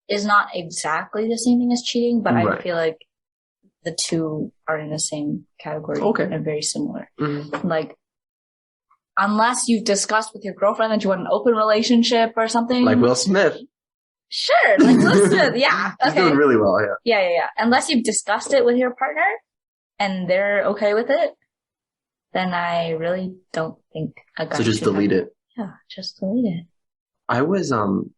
[SPEAKER 2] is not exactly the same thing as cheating, but I feel like the two are in the same category.
[SPEAKER 1] Okay.
[SPEAKER 2] And very similar.
[SPEAKER 1] Mm-hmm.
[SPEAKER 2] Unless you've discussed with your girlfriend that you want an open relationship or something.
[SPEAKER 1] Like Will Smith.
[SPEAKER 2] Sure. Like Will Smith, yeah.
[SPEAKER 1] He's doing really well,
[SPEAKER 2] Yeah. Unless you've discussed it with your partner, and they're okay with it, then I really don't think a guy
[SPEAKER 1] So just
[SPEAKER 2] should
[SPEAKER 1] delete
[SPEAKER 2] have,
[SPEAKER 1] it.
[SPEAKER 2] Yeah, just delete it.
[SPEAKER 1] I was I forget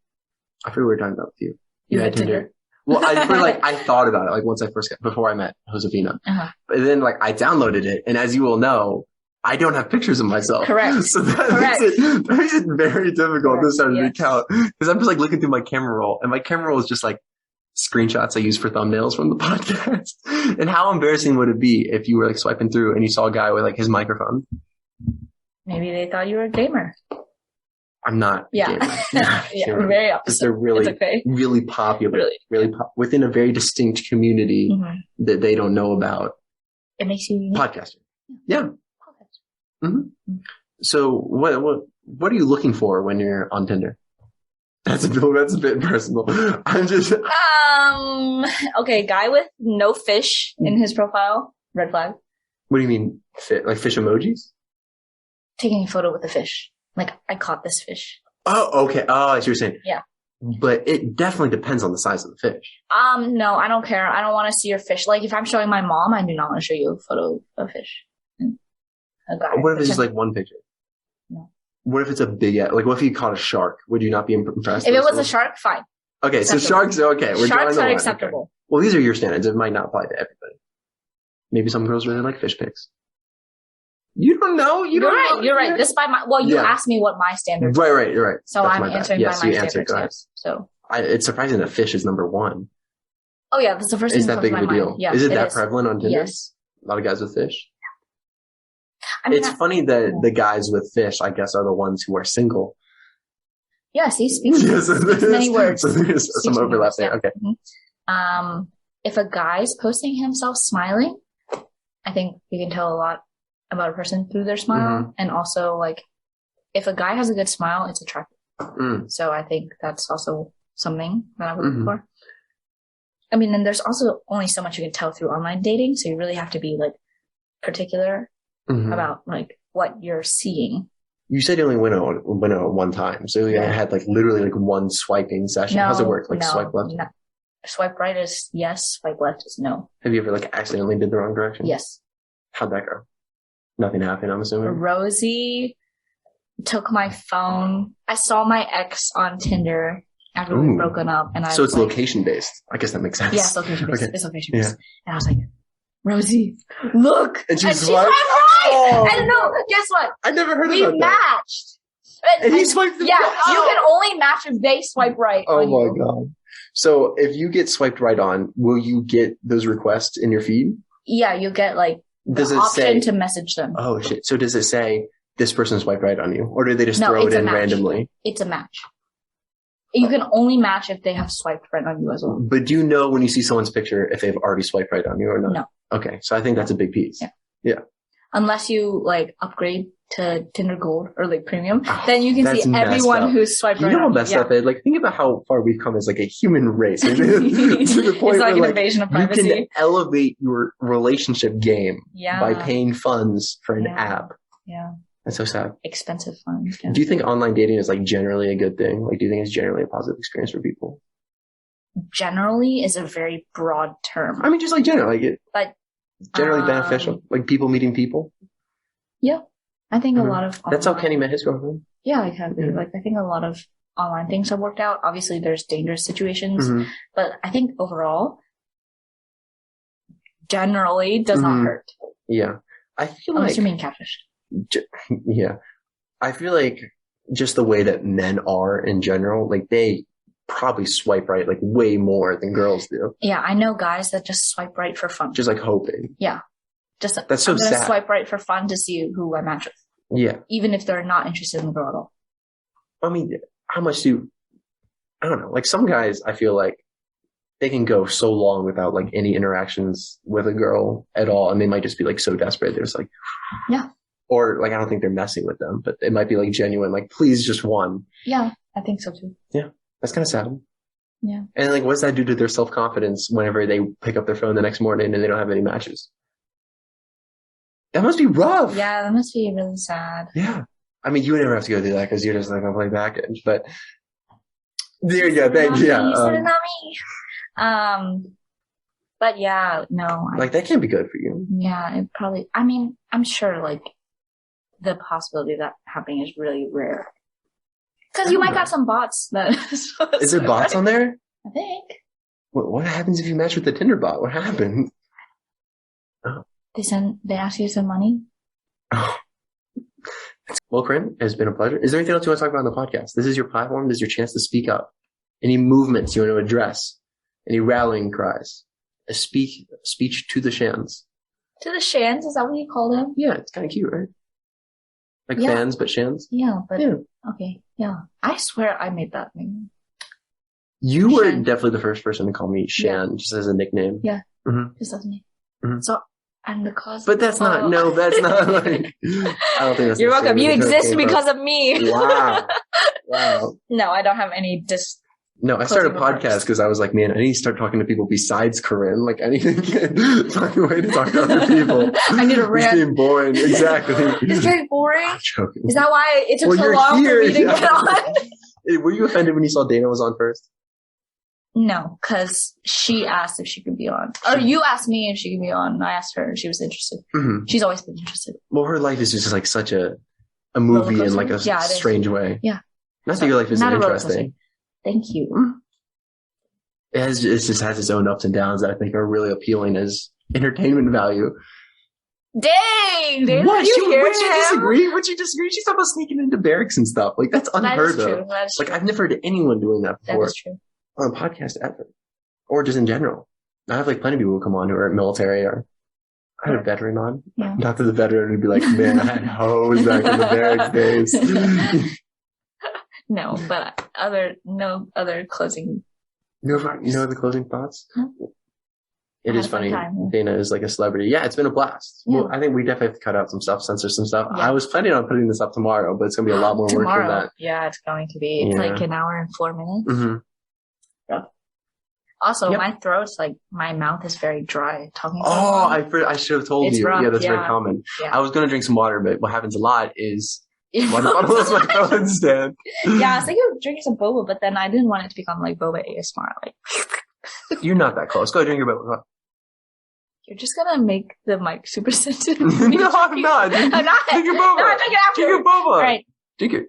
[SPEAKER 1] what we were talking about with you.
[SPEAKER 2] You
[SPEAKER 1] had
[SPEAKER 2] had Tinder?
[SPEAKER 1] Well, I thought about it like once before I met Josefina.
[SPEAKER 2] Uh-huh.
[SPEAKER 1] But then like I downloaded it, and as you will know, I don't have pictures of myself.
[SPEAKER 2] Correct.
[SPEAKER 1] So that makes it very difficult to start an account, because I'm just like looking through my camera roll, and my camera roll is just like screenshots I use for thumbnails from the podcast. And how embarrassing would it be if you were like swiping through and you saw a guy with like his microphone?
[SPEAKER 2] Maybe they thought you were a gamer.
[SPEAKER 1] I'm not.
[SPEAKER 2] Yeah.
[SPEAKER 1] Gamer.
[SPEAKER 2] Very opposite.
[SPEAKER 1] They're really,
[SPEAKER 2] It's okay.
[SPEAKER 1] really popular,
[SPEAKER 2] Really.
[SPEAKER 1] within a very distinct community that they don't know about.
[SPEAKER 2] It makes you unique.
[SPEAKER 1] Podcaster. Yeah. Mm-hmm. So what are you looking for when you're on Tinder? That's a bit personal. I'm just.
[SPEAKER 2] Okay, guy with no fish in his profile. Red flag.
[SPEAKER 1] What do you mean? Like fish emojis?
[SPEAKER 2] Taking a photo with a fish. Like, I caught this fish.
[SPEAKER 1] Oh, okay. Oh, I see what you're saying.
[SPEAKER 2] Yeah.
[SPEAKER 1] But it definitely depends on the size of the fish.
[SPEAKER 2] No, I don't care. I don't want to see your fish. Like, if I'm showing my mom, I do not want to show you a photo of a fish. A guy.
[SPEAKER 1] What if it's just like one picture?
[SPEAKER 2] No.
[SPEAKER 1] What if it's a big, like, what if you caught a shark? Would you not be impressed?
[SPEAKER 2] If it was a shark, fine.
[SPEAKER 1] Okay, so sharks are okay.
[SPEAKER 2] Sharks are acceptable.
[SPEAKER 1] Okay. Well, these are your standards. It might not apply to everybody. Maybe some girls really like fish pics. You don't know. You're
[SPEAKER 2] right. This by my. Well, you asked me what my standards.
[SPEAKER 1] Right. You're right.
[SPEAKER 2] So I'm answering by my standards.
[SPEAKER 1] Yes.
[SPEAKER 2] So
[SPEAKER 1] it's surprising that fish is number one.
[SPEAKER 2] Oh yeah, that's the first thing.
[SPEAKER 1] Is that big of a deal?
[SPEAKER 2] Yeah,
[SPEAKER 1] is it that prevalent on Tinder?
[SPEAKER 2] Yes.
[SPEAKER 1] A lot of guys with fish.
[SPEAKER 2] I mean,
[SPEAKER 1] it's funny that the guys with fish, I guess, are the ones who are single.
[SPEAKER 2] Yeah, see, speaks many words.
[SPEAKER 1] So there's some overlap there. Okay.
[SPEAKER 2] Mm-hmm. If a guy's posting himself smiling, I think you can tell a lot about a person through their smile. Mm-hmm. And also, like, if a guy has a good smile, it's attractive. So I think that's also something that I would look for. I mean, and there's also only so much you can tell through online dating, so you really have to be, like, particular about, like, what you're seeing.
[SPEAKER 1] You said you only went out one time, so you had like literally like one swiping session.
[SPEAKER 2] No,
[SPEAKER 1] how's it work? Like
[SPEAKER 2] no,
[SPEAKER 1] swipe left?
[SPEAKER 2] No. Swipe right is yes, swipe left is no.
[SPEAKER 1] Have you ever like accidentally did the wrong direction?
[SPEAKER 2] Yes.
[SPEAKER 1] How'd that go? Nothing happened, I'm assuming.
[SPEAKER 2] Rosie took my phone. I saw my ex on Tinder after we'd broken up, and
[SPEAKER 1] So it's like, location based. I guess that makes sense.
[SPEAKER 2] Yeah, it's location based. Okay. It's location based. Yeah. And I was like, Rosie, look.
[SPEAKER 1] And she swiped
[SPEAKER 2] right. And no, guess what?
[SPEAKER 1] I never heard
[SPEAKER 2] we
[SPEAKER 1] about that.
[SPEAKER 2] Matched.
[SPEAKER 1] And he swiped
[SPEAKER 2] Yeah, you can only match if they swipe right.
[SPEAKER 1] Oh my God. So if you get swiped right on, will you get those requests in your feed?
[SPEAKER 2] Yeah, you get like the option to message them.
[SPEAKER 1] Oh shit. So does it say this person swiped right on you? Or do they just throw it in randomly?
[SPEAKER 2] It's a match. You can only match if they have swiped right on you as well.
[SPEAKER 1] But do you know when you see someone's picture if they've already swiped right on you or not?
[SPEAKER 2] No.
[SPEAKER 1] Okay. So I think that's a big piece.
[SPEAKER 2] Yeah. Unless you like upgrade to Tinder Gold or like Premium, then you can see everyone who's swiped right on you.
[SPEAKER 1] You know how messed up it? Like think about how far we've come as like a human race. To the point
[SPEAKER 2] it's like
[SPEAKER 1] where
[SPEAKER 2] an invasion of privacy.
[SPEAKER 1] You can elevate your relationship game by paying funds for an app.
[SPEAKER 2] Yeah.
[SPEAKER 1] That's so sad.
[SPEAKER 2] Expensive funds. Yeah.
[SPEAKER 1] Do you think online dating is like generally a good thing? Like do you think it's generally a positive experience for people?
[SPEAKER 2] Generally is a very broad term.
[SPEAKER 1] I mean just like generally
[SPEAKER 2] but
[SPEAKER 1] generally beneficial. Like people meeting people.
[SPEAKER 2] Yeah. I think a lot of
[SPEAKER 1] that's how Kenny met his girlfriend.
[SPEAKER 2] Yeah, exactly. Like I think a lot of online things have worked out. Obviously there's dangerous situations, but I think overall generally does not hurt.
[SPEAKER 1] Yeah. I feel
[SPEAKER 2] unless you're being catfished.
[SPEAKER 1] Yeah. I feel like just the way that men are in general, like they probably swipe right like way more than girls do.
[SPEAKER 2] Yeah, I know guys that just swipe right for fun.
[SPEAKER 1] Just like hoping.
[SPEAKER 2] Yeah. Just
[SPEAKER 1] that's so
[SPEAKER 2] I'm gonna
[SPEAKER 1] sad.
[SPEAKER 2] Swipe right for fun to see who I match with.
[SPEAKER 1] Yeah.
[SPEAKER 2] Even if they're not interested in the girl at all.
[SPEAKER 1] I mean, how much I don't know. Like some guys, I feel like they can go so long without like any interactions with a girl at all. And they might just be like so desperate. They're just like,
[SPEAKER 2] yeah.
[SPEAKER 1] Or like, I don't think they're messing with them, but it might be like genuine, like, please just one.
[SPEAKER 2] Yeah, I think so too.
[SPEAKER 1] Yeah. That's kind of sad.
[SPEAKER 2] Yeah.
[SPEAKER 1] And like, what's that do to their self-confidence whenever they pick up their phone the next morning and they don't have any matches? That must be rough.
[SPEAKER 2] Yeah, that must be really sad.
[SPEAKER 1] Yeah. I mean, you would never have to go through that because you're just like, I'll play backend, but there you go. Thank you. Yeah.
[SPEAKER 2] Not me. But yeah, no.
[SPEAKER 1] Like that can't be good for you.
[SPEAKER 2] Yeah, it probably. I mean, I'm sure like the possibility of that happening is really rare. Because you might got some bots that.
[SPEAKER 1] Is there bots on there?
[SPEAKER 2] I think.
[SPEAKER 1] What happens if you match with the Tinder bot? What happens? Oh.
[SPEAKER 2] They ask you to send money.
[SPEAKER 1] Oh. Well, Corinne, it's been a pleasure. Is there anything else you want to talk about on the podcast? This is your platform. This is your chance to speak up. Any movements you want to address? Any rallying cries? A speech to the Shans.
[SPEAKER 2] To the Shans? Is that what you call them?
[SPEAKER 1] Yeah, it's kind of cute, right? Like fans, but Shans?
[SPEAKER 2] Yeah, but okay, yeah. I swear I made that name.
[SPEAKER 1] You were definitely the first person to call me Shan, just as a nickname.
[SPEAKER 2] Yeah,
[SPEAKER 1] just
[SPEAKER 2] as me. So I'm the cause.
[SPEAKER 1] But that's not. No, that's not. Like, I don't think that's.
[SPEAKER 2] You're welcome. You exist because of me.
[SPEAKER 1] Wow.
[SPEAKER 2] No, I don't have any
[SPEAKER 1] No, I started a podcast because I was like, man, I need to start talking to people besides Corinne. Like, I need to find a way to talk to other people.
[SPEAKER 2] I need a rant.
[SPEAKER 1] It's getting boring. Exactly.
[SPEAKER 2] It's getting boring?
[SPEAKER 1] I'm joking.
[SPEAKER 2] Is that why it took so long for me to get on?
[SPEAKER 1] Were you offended when you saw Dana was on first?
[SPEAKER 2] No, because she asked if she could be on. Or you asked me if she could be on, and I asked her and she was interested. Mm-hmm. She's always been interested.
[SPEAKER 1] Well, her life is just like such a movie in like a strange way.
[SPEAKER 2] Yeah.
[SPEAKER 1] Not that your life isn't interesting.
[SPEAKER 2] Thank you.
[SPEAKER 1] It just has its own ups and downs that I think are really appealing as entertainment value.
[SPEAKER 2] Dang! Dana,
[SPEAKER 1] what?
[SPEAKER 2] Would you
[SPEAKER 1] disagree? Would you disagree? She's talking about sneaking into barracks and stuff. Like, that's unheard of. Like, I've never heard anyone doing that before.
[SPEAKER 2] That is true.
[SPEAKER 1] On a podcast ever. Or just in general. I have like plenty of people who come on who are military or I had a veteran on.
[SPEAKER 2] Yeah.
[SPEAKER 1] Not that the veteran would be like, man, I had hoes back in the barracks days.
[SPEAKER 2] No, but no other closing.
[SPEAKER 1] You know the closing thoughts? It is funny.
[SPEAKER 2] Time.
[SPEAKER 1] Dana is like a celebrity. Yeah, it's been a blast. Yeah. Well, I think we definitely have to cut out some stuff, censor some stuff. Yeah. I was planning on putting this up tomorrow, but it's going to be a lot more work than that.
[SPEAKER 2] Yeah, it's going to be. It's like an hour and 4 minutes.
[SPEAKER 1] Mm-hmm.
[SPEAKER 2] Yeah. Also, my throat's like, my mouth is very dry. Talking about
[SPEAKER 1] I should have told you. Rough, yeah, that's very common. Yeah. I was going to drink some water, but what happens a lot is my bottle is my throat instead.
[SPEAKER 2] Yeah, I was thinking of drinking some boba, but then I didn't want it to become like boba ASMR. Like,
[SPEAKER 1] you're not that close. Go drink your boba.
[SPEAKER 2] You're just gonna make the mic super sensitive.
[SPEAKER 1] No, I'm not.
[SPEAKER 2] I'm not.
[SPEAKER 1] Drink your boba.
[SPEAKER 2] No, I'm drinking after.
[SPEAKER 1] Drink your boba.
[SPEAKER 2] All right.
[SPEAKER 1] Drink it.